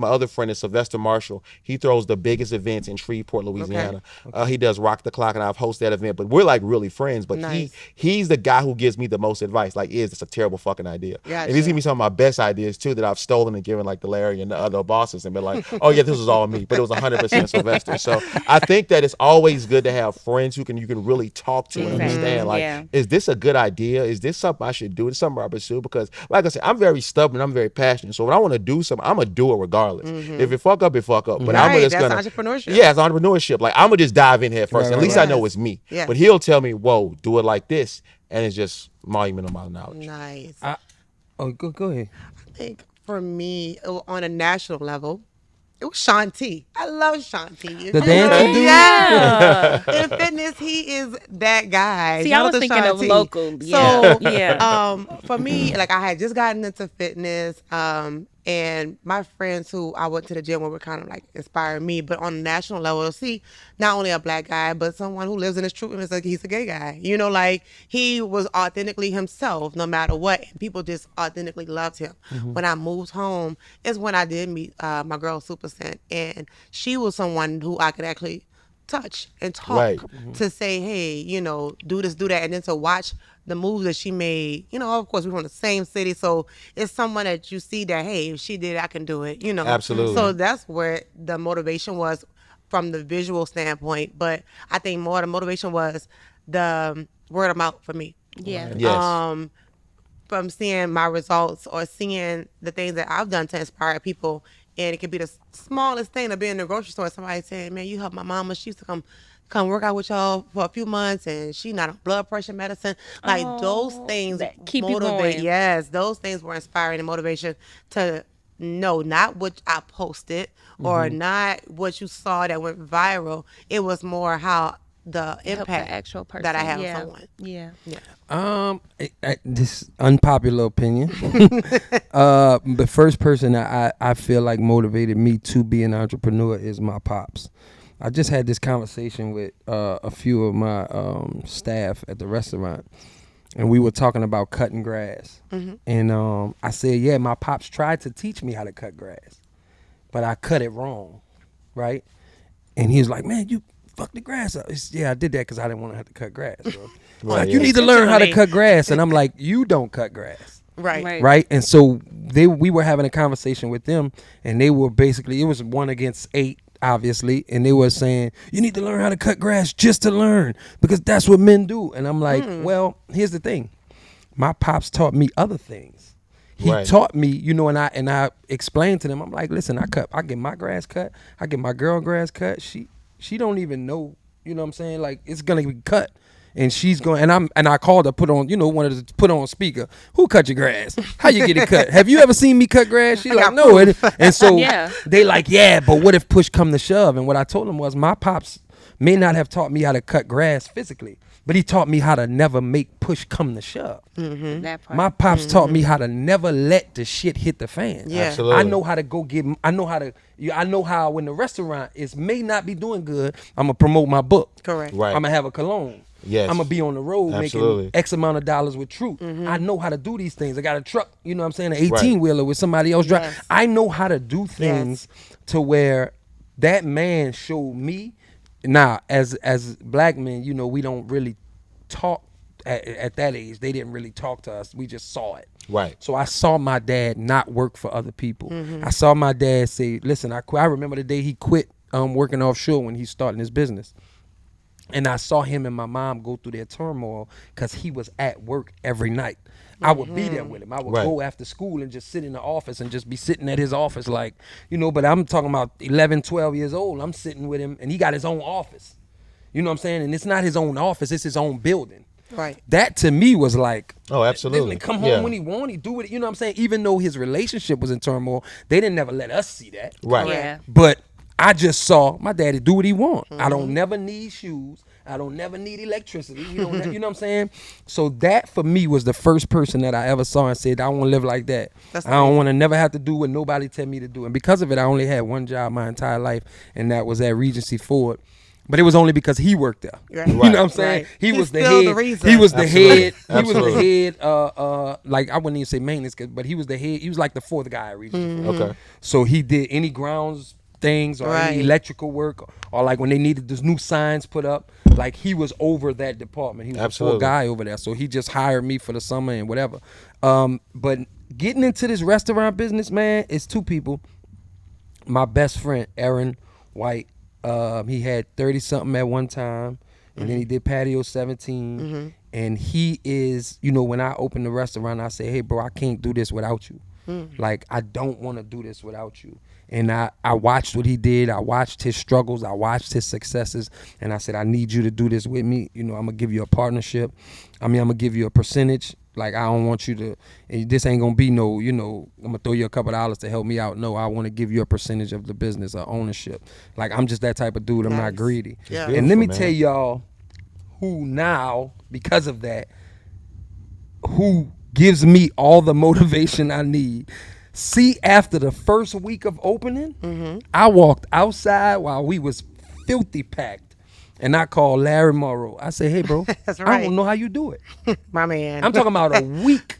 other friend is Sylvester Marshall. He throws the biggest events in Shreveport, Louisiana. He does Rock the Clock, and I've hosted that event. But we're like really friends. But Nice. he's the guy who gives me the most advice. Like, it's a terrible fucking idea. Gotcha. And he's giving me some of my best ideas too that I've stolen and given like the Larry and the other bosses, and been like, oh yeah, this was all me, but it was 100% Sylvester. So I think that it's always good to have friends who you can really talk to and Exactly. understand. Like, Yeah. is this a good idea? Is this something I should do? Is something I pursue? Because like I said, I'm very stubborn. I'm very passionate. So when I want to do something, I'm gonna do it regardless. If it fuck up, it fuck up. But I'm Right, just that's gonna entrepreneurship. Yeah, it's entrepreneurship. Like, I'm gonna just dive in here first. Right, At least right. I know it's me. Yes. But he'll tell me, whoa, do it like this, and it's just monumental amount of knowledge. Nice. Go ahead. I think for me, on a national level, it was Shanti. I love Shanti. The dancing dude? Yeah. In fitness, he is that guy. See, Shout I out was to thinking of Shanti. local. So, Yeah. for me, like, I had just gotten into fitness, and my friends who I went to the gym with were kind of like inspiring me. But on a national level, to see not only a black guy, but someone who lives in his truth, and it's like he's a gay guy. Like, he was authentically himself no matter what, and people just authentically loved him. When I moved home is when I did meet my girl Super Scent, and she was someone who I could actually touch and talk Right. to say, hey, do this, do that, and then to watch the moves that she made, of course we're from the same city, so it's someone that you see that, hey, if she did it, I can do it, Absolutely. So that's where the motivation was from the visual standpoint. But I think more the motivation was the word of mouth for me. Yeah. Yes. From seeing my results or seeing the things that I've done to inspire people. And it could be the smallest thing to be in the grocery store. Somebody saying, man, you helped my mama. She used to come work out with y'all for a few months, and she not on blood pressure medicine. Like those things that keep you motivate. going. Yes, those things were inspiring and motivation to know not what I posted or not what you saw that went viral. It was more how the Help impact the actual person that I have yeah. on someone. Yeah. This unpopular opinion. The first person I feel like motivated me to be an entrepreneur is my pops. I just had this conversation with a few of my staff at the restaurant, and we were talking about cutting grass. And I said, yeah, my pops tried to teach me how to cut grass, but I cut it wrong, right? And he was like, man, you fuck the grass up. Yeah, I did that because I didn't want to have to cut grass, bro. Like, you need to learn how to cut grass. And I'm like, you don't cut grass. Right. And so we were having a conversation with them, and they were basically, it was 1 against 8, obviously, and they were saying, you need to learn how to cut grass just to learn, because that's what men do. And I'm like, well, here's the thing. My pops taught me other things. He taught me, and I explained to them, I'm like, listen, I get my grass cut, I get my girl grass cut. She don't even know, you know what I'm saying? Like, it's gonna be cut. And she's going, and I called her, put on speaker. Who cut your grass? How you get it cut? Have you ever seen me cut grass? She like, no. And so they like, yeah, but what if push come to shove? And what I told them was, my pops may not have taught me how to cut grass physically, but he taught me how to never make push come to shove. That part. My pops taught me how to never let the shit hit the fan. Yeah. Absolutely. I know how to go get, I know how when the restaurant may not be doing good, I'm going to promote my book. Correct. Right. I'm going to have a cologne. Yes. I'm going to be on the road Absolutely. making X amount of dollars with Truth. I know how to do these things. I got a truck, you know what I'm saying, an 18-wheeler with somebody else driving. Yes. I know how to do things to where that man showed me. Now, as black men, we don't really talk at that age. They didn't really talk to us. We just saw it. Right. So I saw my dad not work for other people. I saw my dad say, listen, I remember the day he quit working offshore when he's starting his business. And I saw him and my mom go through their turmoil because he was at work every night. I would be there with him. I would go after school and just sit in the office and just be sitting at his office like, but I'm talking about 11, 12 years old. I'm sitting with him and he got his own office. You know what I'm saying? And it's not his own office, it's his own building. Right. That to me was like, oh, absolutely. Come home when he want, he do it. You know what I'm saying? Even though his relationship was in turmoil, they didn't never let us see that. Right. Yeah. But I just saw my daddy do what he want. I don't never need shoes. I don't never need electricity. You know what I'm saying? So that for me was the first person that I ever saw and said, I want to live like that. I don't want to never have to do what nobody tell me to do. And because of it, I only had one job my entire life, and that was at Regency Ford. But it was only because he worked there. Right. You know what I'm saying? Right. He He's was the still head. the reason. He was the Absolutely. head. He was the head. Like, I wouldn't even say maintenance, but he was the head. He was like the fourth guy at Regency Ford. Okay. So he did any grounds things or any electrical work, or like when they needed those new signs put up, like he was over that department. He was Absolutely. the full guy over there. So he just hired me for the summer and whatever. But getting into this restaurant business, man, it's two people. My best friend, Aaron White, he had 30 something at one time, and then he did Patio 17. And he is, when I open the restaurant, I say, hey bro, I can't do this without you. Like, I don't want to do this without you. And I watched what he did. I watched his struggles. I watched his successes. And I said, I need you to do this with me. I'm going to give you a partnership. I'm going to give you a percentage. Like, I don't want you to, and this ain't going to be no, I'm going to throw you a couple dollars to help me out. No, I want to give you a percentage of the business or ownership. Like, I'm just that type of dude. I'm not greedy. Yeah. And let me man. tell y'all who now, because of that, who gives me all the motivation I need. See, after the first week of opening, I walked outside while we was filthy packed, and I called Larry Morrow. I said, hey, bro, That's I right. don't know how you do it. My man. I'm talking about a week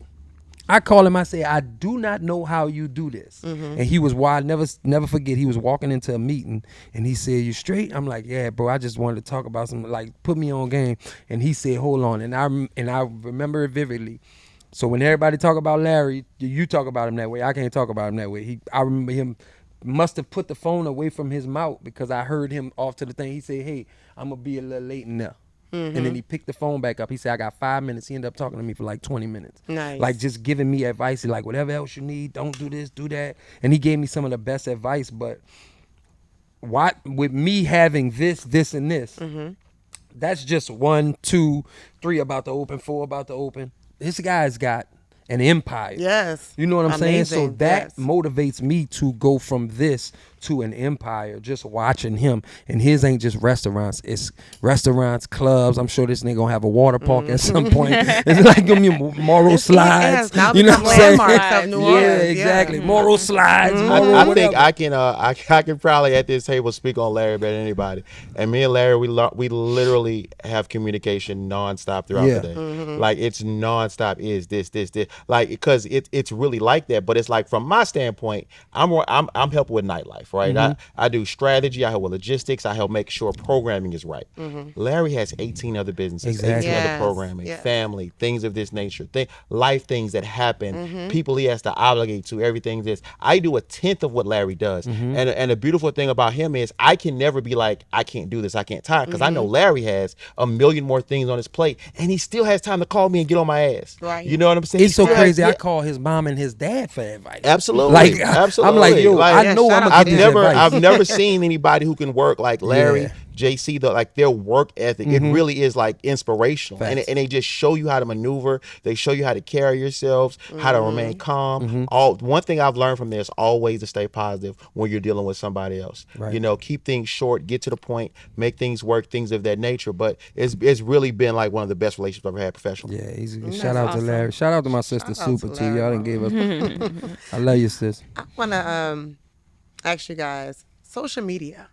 I call him. I say, I do not know how you do this. And he was wild. Never forget. He was walking into a meeting, and he said, "You straight?" I'm like, "Yeah, bro. I just wanted to talk about something. Like, put me on game." And he said, "Hold on." And I remember it vividly. So when everybody talk about Larry, you talk about him that way. I can't talk about him that way. I remember him must have put the phone away from his mouth because I heard him off to the thing. He said, "Hey, I'm gonna be a little late in there." And then he picked the phone back up. He said, "I got 5 minutes." He ended up talking to me for like 20 minutes. Nice. Like just giving me advice. Like whatever else you need, don't do this, do that. And he gave me some of the best advice. But with me having this, and this, that's just 1, 2, 3 about to open, 4 about to open. This guy's got an empire. Yes. You know what I'm saying? So Amazing. that Yes. motivates me to go from this to an empire, just watching him. And his ain't just restaurants. It's restaurants, clubs. I'm sure this nigga gonna have a water park at some point. It's like gonna be Morrow slides. Yes, now You know what I'm saying? landmarks of New Yeah, Orleans. exactly. Morrow slides. Morrow I think whatever. I can probably at this table speak on Larry better than anybody. And me and Larry, we literally have communication nonstop throughout Yeah. the day. Like it's nonstop. Is this. Like because it's really like that. But it's like from my standpoint, I'm helping with nightlife, right? I do strategy. I help with logistics. I help make sure programming is right. Larry has 18 other businesses, Exactly. 18 other Yes, programming, yes. family, things of this nature, life things that happen, people he has to obligate to, everything this. I do 1/10 of what Larry does. And the beautiful thing about him is I can never be like, I can't do this, I can't time, because I know Larry has a million more things on his plate, and he still has time to call me and get on my ass. Right. You know what I'm saying? It's so He still has- crazy. I yeah. call his mom and his dad for advice. Absolutely. Like Absolutely. I'm like, yo, Like, I know shout I'm out gonna to get this advice. I've never seen anybody who can work like Larry, Yeah. JC, like their work ethic. It really is like inspirational. Facts. And they just show you how to maneuver. They show you how to carry yourselves, how to remain calm. One thing I've learned from this, always to stay positive when you're dealing with somebody else. Right. You know, keep things short, get to the point, make things work, things of that nature. But it's really been like one of the best relationships I've ever had professionally. Yeah, easy. That's Shout out to awesome. Larry. Shout out to my sister Shout out Super to too. Y'all Larry, didn't give us. I love you, sis. I want to ask you guys, social media,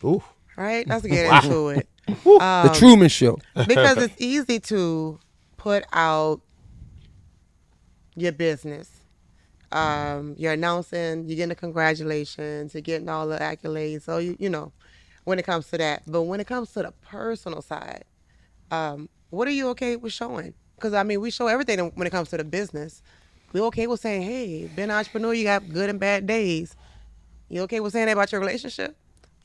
Ooh. right? Let's get into it. The Truman Show. Because it's easy to put out your business. You're announcing, you're getting the congratulations, you're getting all the accolades. So, you know, when it comes to that. But when it comes to the personal side, what are you okay with showing? Because, I mean, we show everything when it comes to the business. We okay with saying, hey, being an entrepreneur, you got good and bad days. You okay with saying that about your relationship?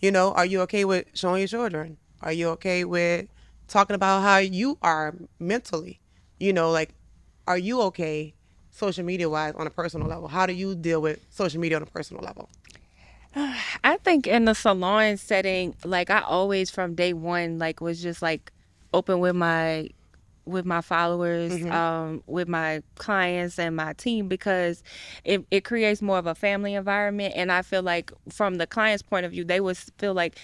You know, are you okay with showing your children? Are you okay with talking about how you are mentally? You know, like, are you okay social media wise on a personal level? How do you deal with social media on a personal level? I think in the salon setting, like I always from day one, like was just like open with my followers, with my clients and my team, because it creates more of a family environment. And I feel like from the client's point of view, they would feel like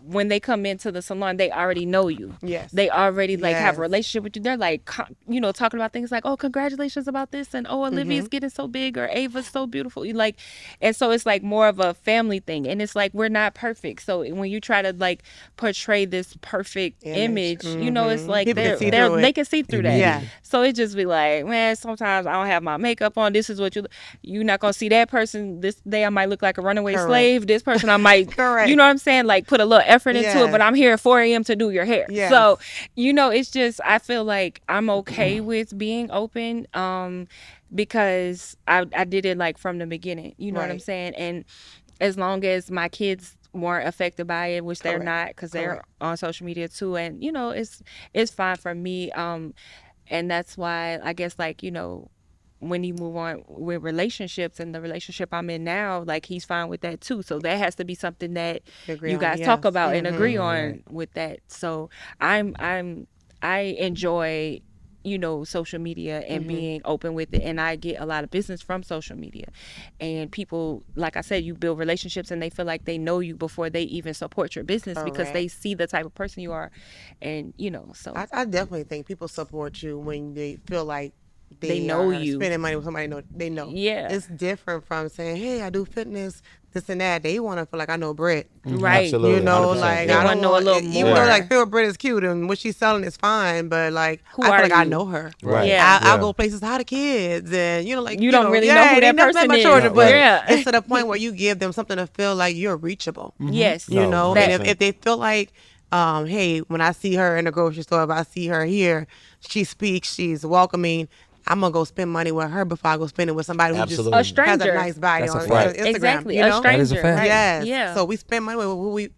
when they come into the salon, they already know you. Yes. They already like have Yes. a relationship with you. They're like, you know, talking about things like, oh, congratulations about this. And oh, Olivia's getting so big, or Ava's so beautiful. You like, and so it's like more of a family thing. And it's like, we're not perfect. So when you try to like portray this perfect image, you know, it's like People can see through it. they can see through that. Yeah. So it just be like, man, sometimes I don't have my makeup on. This is what you're not going to see that person. This day I might look like a runaway Correct. slave. This person I might, Correct. you know what I'm saying? Like put a little effort into Yes. it, but I'm here at 4 a.m. to do your hair. Yes. So, you know, it's just, I feel like I'm okay with being open, because I did it like from the beginning, you know what I'm Right. saying? And as long as my kids weren't affected by it, which they're Correct. not, because they're Correct. on social media too. And, you know, it's fine for me. And that's why I guess, like, you know, when you move on with relationships, and the relationship I'm in now, like he's fine with that too. So that has to be something that Agree you on, guys talk yes. about and agree on with that. So I enjoy, you know, social media and being open with it, and I get a lot of business from social media. And people, like I said, you build relationships and they feel like they know you before they even support your business, because Correct. they see the type of person you are. And, you know, so I definitely think people support you when they feel like they know are you. spending money with somebody they know. Yeah. It's different from saying, hey, I do fitness, this and that. They want to feel like I know Britt. Right. Absolutely. You know, 100%, like They I yeah. wanna don't know a want, little even though more. like Phil Britt is cute and what she's selling is fine, but like Who I feel are like I you? know her. Right. Yeah. I'll Yeah. go places, how the kids, and like You don't really know yeah, who they that never met person my is. children, No, but right. Yeah. it's to the point where you give them something to feel like you're reachable. Yes. You No, know, that- and if they feel like, hey, when I see her in the grocery store, if I see her here, she speaks, she's welcoming. I'm gonna go spend money with her before I go spend it with somebody who Absolutely. A just has a stranger. nice bio That's a on fact. Instagram. Exactly. You A know? stranger. That is a fact. Right. Yes. Yeah. So we spend money with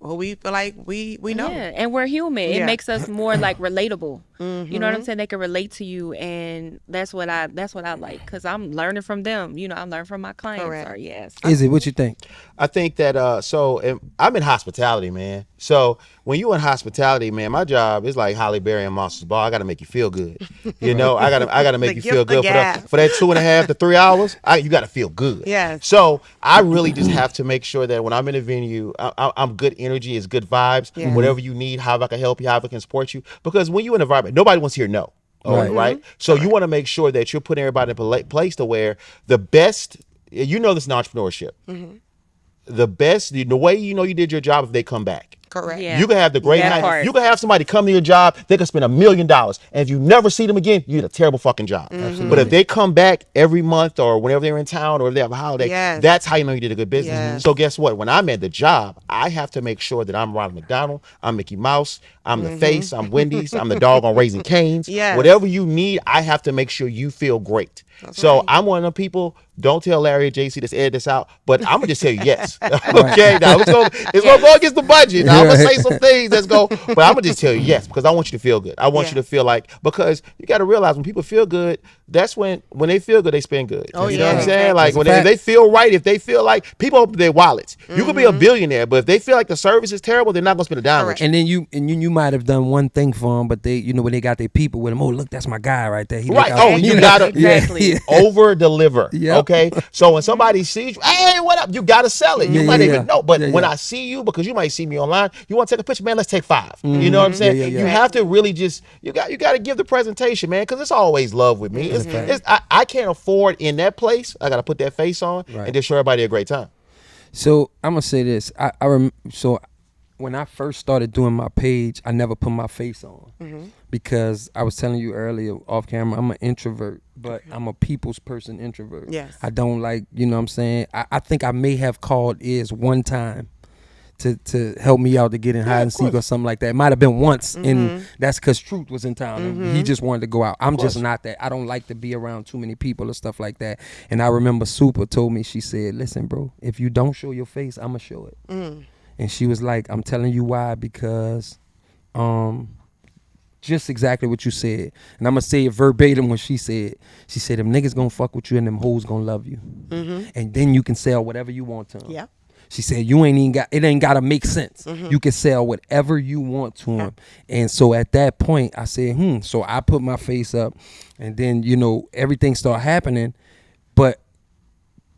who we feel like we know. Yeah, and we're human. It Yeah. makes us more like relatable. You know what I'm saying? They can relate to you, and that's what I like because I'm learning from them. You know, I'm learning from my clients. Correct. Or yes, Izzy, what you think? I think that I'm in hospitality, man. So when you in hospitality, man, my job is like Holly Berry and Monsters Ball. I gotta make you feel good. You know, I gotta make The you gift feel of good gab. for that 2.5 to 3 hours. You gotta feel good. Yes. So I really just have to make sure that when I'm in a venue, I'm good energy, it's good vibes. Yeah. Whatever you need, how I can help you, how I can support you. Because when you're in an environment, nobody wants to hear no. Right. Right. So you want to make sure that you're putting everybody in a place to where the best. You know this in entrepreneurship. The best, the way you know you did your job if they come back. Correct. Yeah. You can have the great That night. part. You can have somebody come to your job, they can spend $1 million. And if you never see them again, you did a terrible fucking job. But if they come back every month or whenever they're in town or if they have a holiday, Yes. that's how you know you did a good business. Yes. So guess what? When I'm at the job, I have to make sure that I'm Ronald McDonald, I'm Mickey Mouse, I'm the face, I'm Wendy's, I'm the dog on Raising Cane's. Yes. Whatever you need, I have to make sure you feel great. So right. I'm one of them people. Don't tell Larry or JC to edit this out, but I'm gonna just tell you yes. Okay, now it's gonna go against the budget. Now I'm gonna say some things that's go, but I'm gonna just tell you yes because I want you to feel good. I want you Yeah. to feel like because you got to realize when people feel good, that's when they feel good they spend good. Oh, you know what I'm yeah. saying? Like That's a when fact. if they feel right, if they feel like people open their wallets, you could be a billionaire, but if they feel like the service is terrible, they're not gonna spend a dime with Correct. you. And then you might have done one thing for them, but they, when they got their people with them, oh look, that's my guy right there. He Right. look out Oh, for me. you gotta Exactly. Yeah. over deliver. Yep. Okay. So when somebody sees you, hey, what up? You gotta sell it. You Yeah, might yeah, even yeah. know. But Yeah, when yeah. I see you, because you might see me online, you want to take a picture, man. Let's take 5. You know what I'm saying? Yeah, yeah, You yeah. have to really just you got to give the presentation, man, because it's always love with me. I can't afford in that place. I gotta put that face on Right. and just show everybody a great time. So I'm gonna say this. So when I first started doing my page, I never put my face on because I was telling you earlier off camera, I'm an introvert, but I'm a people's person introvert. Yes. I don't like, you know what I'm saying? I think I may have called Iz one time to help me out to get in hide and seek or something like that. It might have been once, and that's because Truth was in town. And he just wanted to go out. I'm just not that. I don't like to be around too many people or stuff like that. And I remember Super told me, she said, listen, bro, if you don't show your face, I'm going to show it. And she was like, I'm telling you why, because just exactly what you said. And I'm going to say it verbatim when she said, them niggas going to fuck with you and them hoes going to love you. And then you can sell whatever you want to them. Yep. She said, it ain't got to make sense. You can sell whatever you want to them. And so at that point, I said, So I put my face up and then, everything started happening. But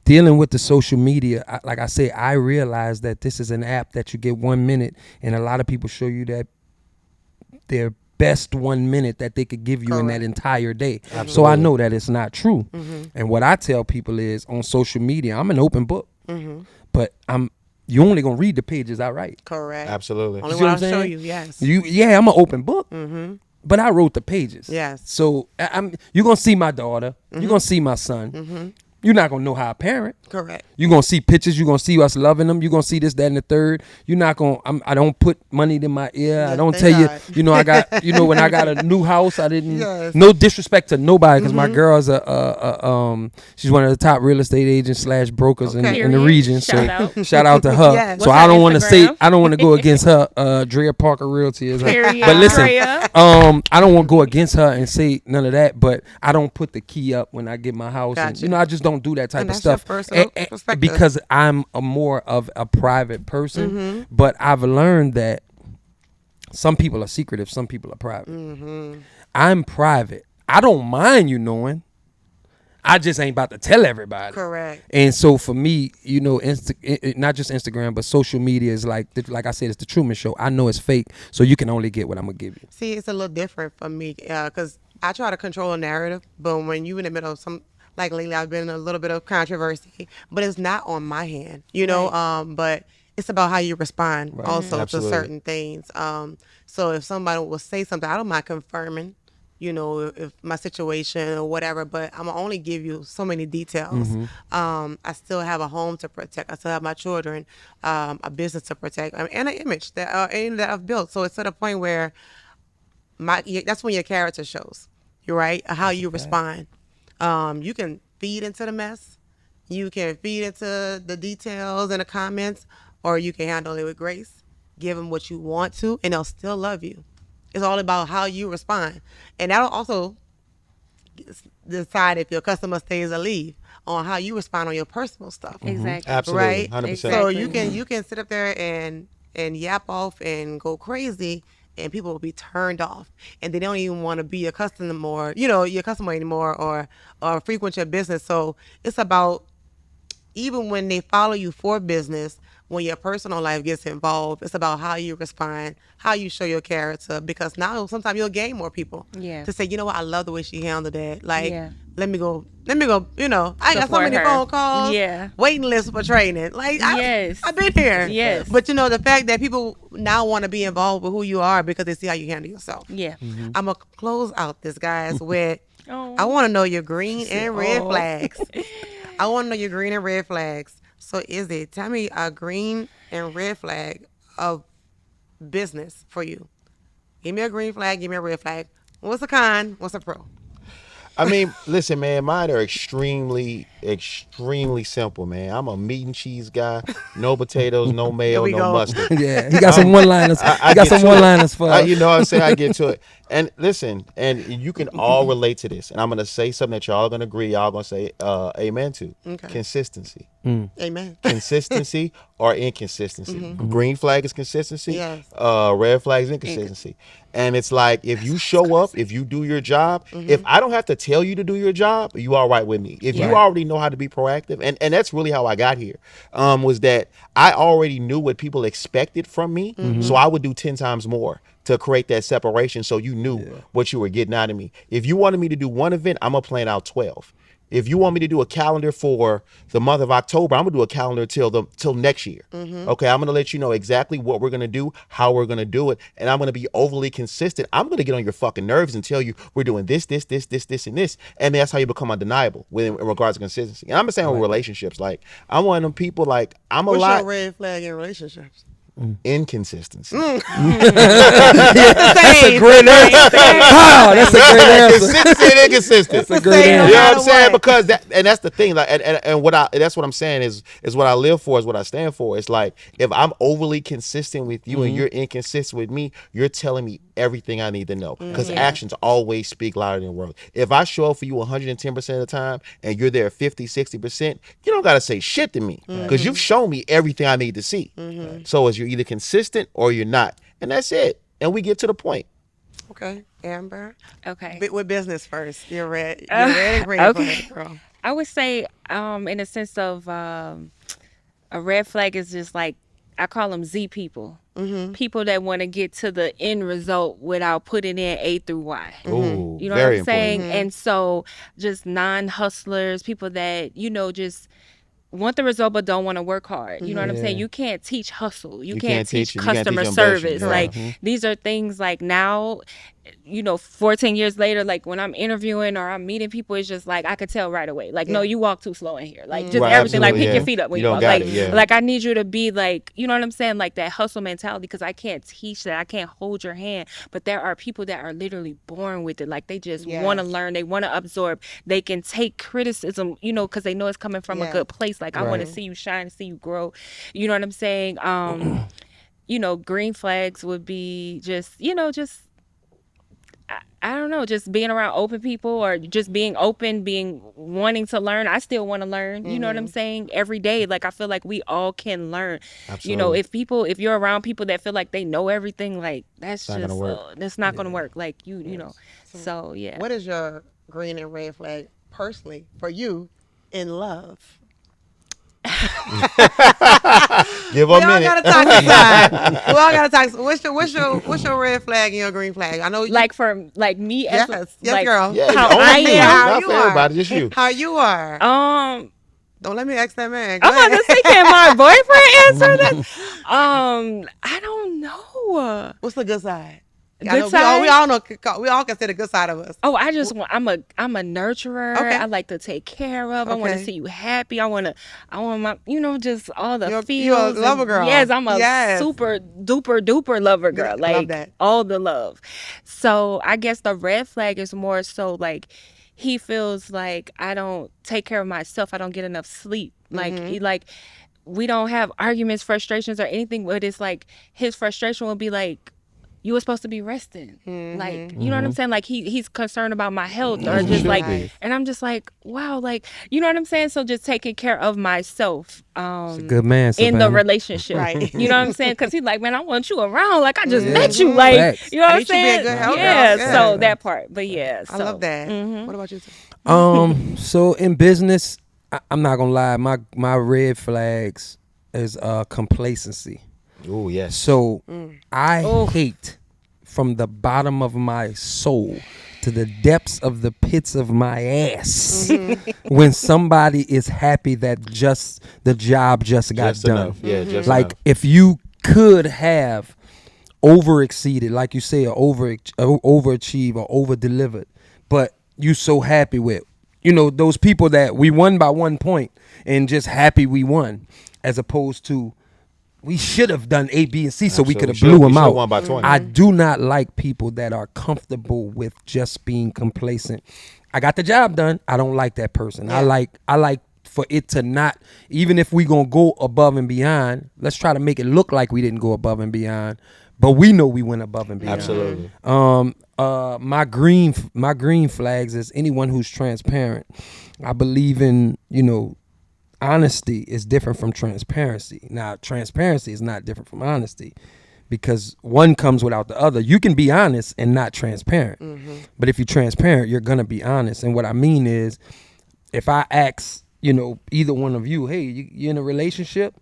dealing with the social media, like I said, I realized that this is an app that you get 1 minute and a lot of people show you that their best 1 minute that they could give you in that entire day. So I know that it's not true. And what I tell people is on social media, I'm an open book. But you only gonna read the pages I write. Correct. Absolutely. Only See one what I'll I'm show saying? you. Yes. I'm an open book. But I wrote the pages. Yes. So you're gonna see my daughter. You're gonna see my son. You're not gonna know how I parent. Correct. You're gonna see pictures. You're gonna see us loving them. You're gonna see this, that, and the third. You're not gonna. I don't put money in my ear. I Yes, don't thank tell God. you. I got. When I got a new house, I didn't. Yes. No disrespect to nobody, because my girl's she's one of the top real estate agents / brokers Okay. in the region. Shout out. So shout out to her. Yes. So What's I her don't want to say. Instagram? I don't want to go against her. Drea Parker Realty is her. Period. But listen, Drea. I don't want to go against her and say none of that. But I don't put the key up when I get my house. And, Gotcha. I just don't do that type And of that's your stuff. personal perspective. Because I'm more of a private person. But I've learned that some people are secretive, some people are private. I'm private. I don't mind you knowing. I just ain't about to tell everybody. Correct. And so for me, not just Instagram, but social media is like I said, it's the Truman Show. I know it's fake, so you can only get what I'm gonna give you. See, it's a little different for me because I try to control a narrative, but when you in the middle of some, like lately, I've been in a little bit of controversy, but it's not on my hand, you know. Right. But it's about how you respond Right. also to Absolutely. certain things. So if somebody will say something, I don't mind confirming, you know, if my situation or whatever. But I'm gonna only give you so many details. I still have a home to protect. I still have my children, a business to protect, and an image that I've built. So it's at a point where that's when your character shows. You're right. How you respond. You can feed into the mess. You can feed into the details and the comments, or you can handle it with grace. Give them what you want to, and they'll still love you. It's all about how you respond, and that'll also decide if your customer stays or leave on how you respond on your personal stuff. Exactly. Absolutely. Right. 100%. So you Exactly. can sit up there and yap off and go crazy, and people will be turned off, and they don't even want to be a customer or your customer anymore, or frequent your business. So it's about, even when they follow you for business, when your personal life gets involved, it's about how you respond, how you show your character. Because now sometimes you'll gain more people Yeah. to say, you know what, I love the way she handled that. Like, Yeah. let me go. You know, I got so Support many her. phone calls, Yeah. waiting lists for training. Like, Yes. I've been here. Yes. But the fact that people now want to be involved with who you are because they see how you handle yourself. Yeah. I'm gonna close out this, guys, with Oh. I want to know your green and red "Oh." flags. I want to know your green and red flags. So, Izzy, tell me a green and red flag of business for you. Give me a green flag. Give me a red flag. What's a con? What's a pro? I mean, listen, man, mine are extremely, extremely simple, man. I'm a meat and cheese guy. No potatoes, no Here mayo, we no go. mustard. Yeah, he got some one-liners. I He got get some to one-liners it. for us. You know what I'm saying? I get to it. And listen, and you can all relate to this. And I'm gonna say something that y'all gonna agree, y'all gonna say amen to. Okay. Consistency. Amen. Consistency or inconsistency. Green flag is consistency. Yes. Red flag is inconsistency. And it's like, if you show up, if you do your job, if I don't have to tell you to do your job, you all right with me. If you Yeah. already know how to be proactive, and that's really how I got here, was that I already knew what people expected from me, so I would do 10 times more to create that separation, so you knew what you were getting out of me. If you wanted me to do one event, I'm gonna plan out 12. If you want me to do a calendar for the month of October, I'm gonna do a calendar till next year. Okay, I'm gonna let you know exactly what we're gonna do, how we're gonna do it, and I'm gonna be overly consistent. I'm gonna get on your fucking nerves and tell you we're doing this, and this, and that's how you become undeniable in regards to consistency. And I'm saying with relationships, like I'm one of them people. Like I'm a What's lot your red flag in relationships? inconsistency. That's a Same. great answer. Wow, that's a great answer. Consistency and inconsistent. That's a the great same no You know answer. what I'm matter saying? what. Because that's the thing. Like, and what that's what I'm saying is what I live for, is what I stand for. It's like, if I'm overly consistent with you and you're inconsistent with me, you're telling me everything I need to know. Because Yeah. actions always speak louder than words. If I show up for you 110% of the time and you're there 50, 60%, you don't gotta say shit to me. Because you've shown me everything I need to see. So is you're either consistent or you're not. And that's it. And we get to the point. Okay, Amber. Okay. With business first. You're red. You're red and green okay. flag, girl. I would say, in a sense of a red flag is just like, I call them Z people. People that want to get to the end result without putting in A through Y. Ooh, You know very what I'm saying? important. And so just non-hustlers, people that, just want the result but don't want to work hard. You know what I'm saying? Yeah. You can't teach hustle. You, You can't can't teach teach it. You can't customer teach ambition. service. Yeah. Like these are things like now, 14 years later, like when I'm interviewing or I'm meeting people, it's just like I could tell right away. Like, no, you walk too slow in here. Like just Right, everything. Like absolutely, pick yeah. your feet up when You you don't walk. got Like, it, yeah. like I need you to be like, you know what I'm saying? Like that hustle mentality, because I can't teach that. I can't hold your hand. But there are people that are literally born with it. Like they just want to Yes. learn. They want to absorb. They can take criticism, because they know it's coming from a Yeah. good place. Like I want to Right. see you shine, see you grow. You know what I'm saying? Green flags would be just, I don't know, just being around open people or just being open, wanting to learn. I still want to learn. You know what I'm saying? Every day. Like I feel like we all can learn. Absolutely. If you're around people that feel like they know everything, like that's not just gonna work. that's not gonna work. Like you know. So yeah. What is your green and red flag personally for you in love? Give We her a all minute. gotta talk inside. We all gotta talk. What's your red flag and your green flag? I know you. Like for like me as Yes, like girl. Yeah, how only I you. am. How Not you for are. everybody, just you. How you are. Don't let me ask that man. Go I'm about ahead. to say, can my boyfriend answer that? I don't know. What's the good side? I Good know, side? We all know. We all can say the good side of us. Oh, I'm a nurturer. Okay. I like to take care of. I want to Okay. see you happy. I want my, just all the You're a feels. lover and- girl. Yes, I'm a Yes. super duper duper lover girl. Love Like that. all the love. So I guess the red flag is more so like he feels like I don't take care of myself. I don't get enough sleep. Like Mm-hmm. we don't have arguments, frustrations, or anything. But it's like his frustration will be like, you were supposed to be resting. Like, you know what I'm saying? Like he's concerned about my health or just like, Right. and I'm just like, wow, like, you know what I'm saying? So just taking care of myself, Good man, in the Savannah. relationship. Right. You know what I'm saying? Cause he's like, man, I want you around. Like I just met you. Like, Facts. you know I what I'm need you to be a saying? good helper. Yeah. Yeah. So that part, but yeah. I love that. What about you? So in business, I'm not gonna lie, my red flags is complacency. Oh yes. So I hate from the bottom of my soul to the depths of the pits of my ass when somebody is happy that just the job just got Just done. enough. Yeah, just Like enough. if you could have over exceeded, like you say, or overachieve or over delivered, but you so happy with, those people that we won by 1 point and just happy we won, as opposed to we should have done A, B, and C so we could have Absolutely. blew them We should've out. won by 20. I do not like people that are comfortable with just being complacent. I got the job done. I don't like that person. Yeah. I like for it to not, even if we gonna go above and beyond, let's try to make it look like we didn't go above and beyond, but we know we went above and beyond. Absolutely. My green flags is anyone who's transparent. I believe in, honesty is different from transparency. Now, transparency is not different from honesty because one comes without the other. You can be honest and not transparent. But if you're transparent, you're going to be honest. And what I mean is if I ask, either one of you, hey, you're in a relationship,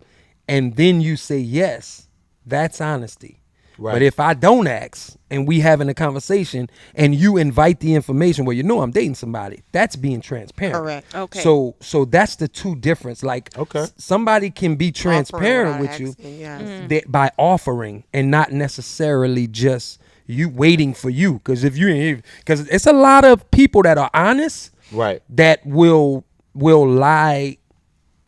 and then you say yes, that's honesty. Right. But if I don't ask and we having a conversation and you invite the information where I'm dating somebody, that's being transparent. Correct. Okay. So that's the two difference. Like Okay. somebody can be transparent with you Yes. by offering and not necessarily just you waiting for you. Because because it's a lot of people that are honest Right. that will lie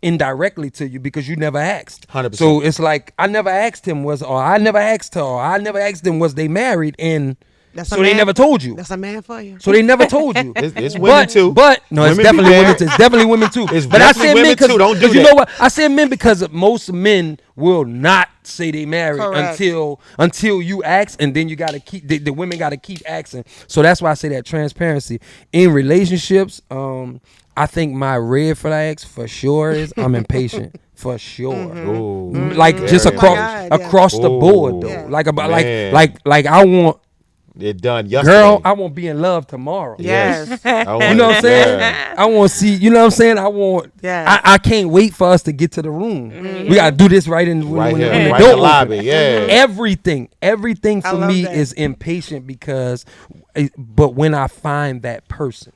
indirectly to you because you never asked. 100%. So it's like I never asked him I never asked her, or I never asked them was they married, and That's a so they man- never told you. That's a man for you. So they never told you. It's women too. But no, it's Women be definitely there. women too. It's definitely women too. It's But I definitely said men women because too. Don't do you that. know what? I said men because most men will not say they married Correct. until you ask, and then you got to keep the women got to keep asking. So that's why I say that transparency in relationships. I think my red flags for sure is I'm impatient for sure. Ooh. Like just Very across God, yeah. across the board though. Yeah. Like about Man. like I want. It done yesterday. Girl, I won't be in love tomorrow. Yes. I want You know what I'm saying? Yeah. I want to see, you know what I'm saying? I want, Yes. I can't wait for us to get to the room. We got to do this right in Right when here, the right door in the lobby. open. Yeah. Everything I for love me that. is impatient because, but when I find that person,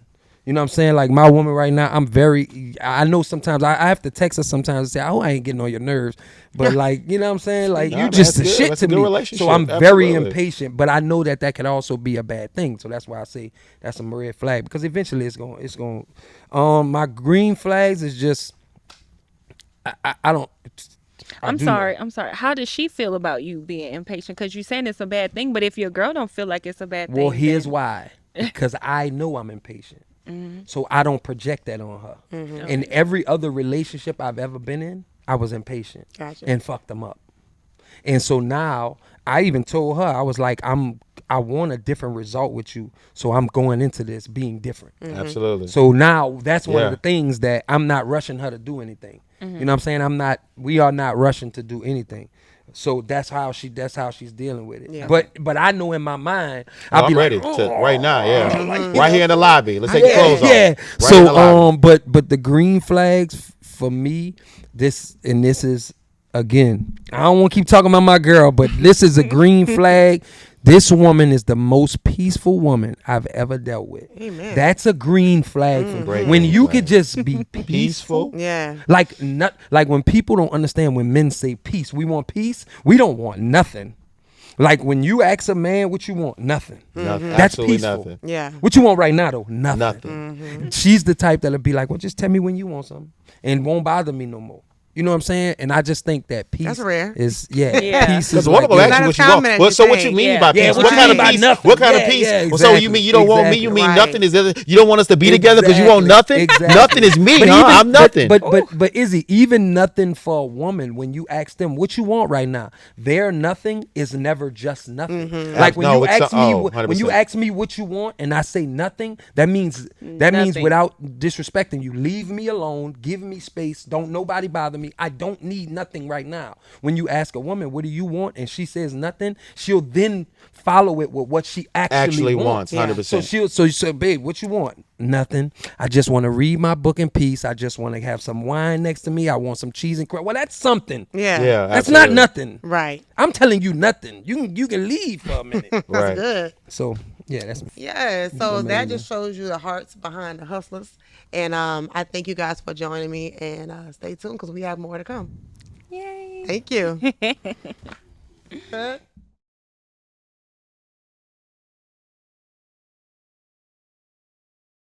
you know what I'm saying? Like my woman right now, I know sometimes I have to text her sometimes and say, oh, I ain't getting on your nerves. But like, you know what I'm saying? Like Nah, you man, just the that's good. shit That's to a good me. relationship. So I'm very Absolutely. impatient, but I know that could also be a bad thing. So that's why I say that's a red flag because eventually it's going. My green flags is just, I don't. I'm sorry. How does she feel about you being impatient? Because you're saying it's a bad thing, but if your girl don't feel like it's a bad thing, Well, here's then- why. Because I know I'm impatient. Mm-hmm. So I don't project that on her. In every other relationship I've ever been in, I was impatient Gotcha. and fucked them up. And so now I even told her, I was like, I want a different result with you. So I'm going into this being different. Absolutely. So now that's one of Yeah. the things that I'm not rushing her to do anything. You know what I'm saying? We are not rushing to do anything. So that's how she's dealing with it. Yeah. But I know in my mind, Well, I'll be I'm ready like, to right now. Yeah. Like, Right here in the lobby. Let's take yeah, your clothes yeah. off. Right in the So lobby. but the green flags for me, this is again, I don't want to keep talking about my girl, but this is a green flag. This woman is the most peaceful woman I've ever dealt with. Amen. That's a green flag for me. Great When green you flag. could just be peaceful. Yeah. Like when people don't understand when men say peace, we want peace. We don't want nothing. Like when you ask a man what you want, nothing. Nothing. That's Absolutely peaceful. nothing. Yeah. What you want right now though? Nothing. Nothing. She's the type that'll be like, well, just tell me when you want something, and won't bother me no more. You know what I'm saying? And I just think that peace That's rare. is Yeah. peace is Because one of them like, ask Not you as what you common as want. Well, you so what you think. mean Yeah. by Yeah, peace? what What you kind mean of by peace? nothing? What kind of Yeah, peace? yeah, Well, so you exactly. mean you don't want me? You mean Exactly. nothing? Is you don't want us to be together because you want Exactly. nothing? Exactly. Nothing is me, But huh? even- I'm nothing. But Izzy, even nothing for a woman, when you ask them what you want right now, their nothing is never just nothing. Like when No, you it's ask me, when 100%. you ask me what you want, and I say nothing, that means Nothing. without disrespecting you, leave me alone, give me space, don't nobody bother me. I don't need nothing right now. When you ask a woman, what do you want, and she says nothing, she'll then follow it with what she actually wants. 100%. So she said, babe, what you want? Nothing. I just want to read my book in peace. I just want to have some wine next to me. I want some cheese and crab. Well, that's something. Yeah. Yeah, That's absolutely. not nothing. Right. I'm telling you nothing. You can leave for a minute. That's Right. good. So yeah, that's Yeah, so that just shows you the hearts behind the hustlers. And I thank you guys for joining me. And stay tuned because we have more to come. Yay. Thank you.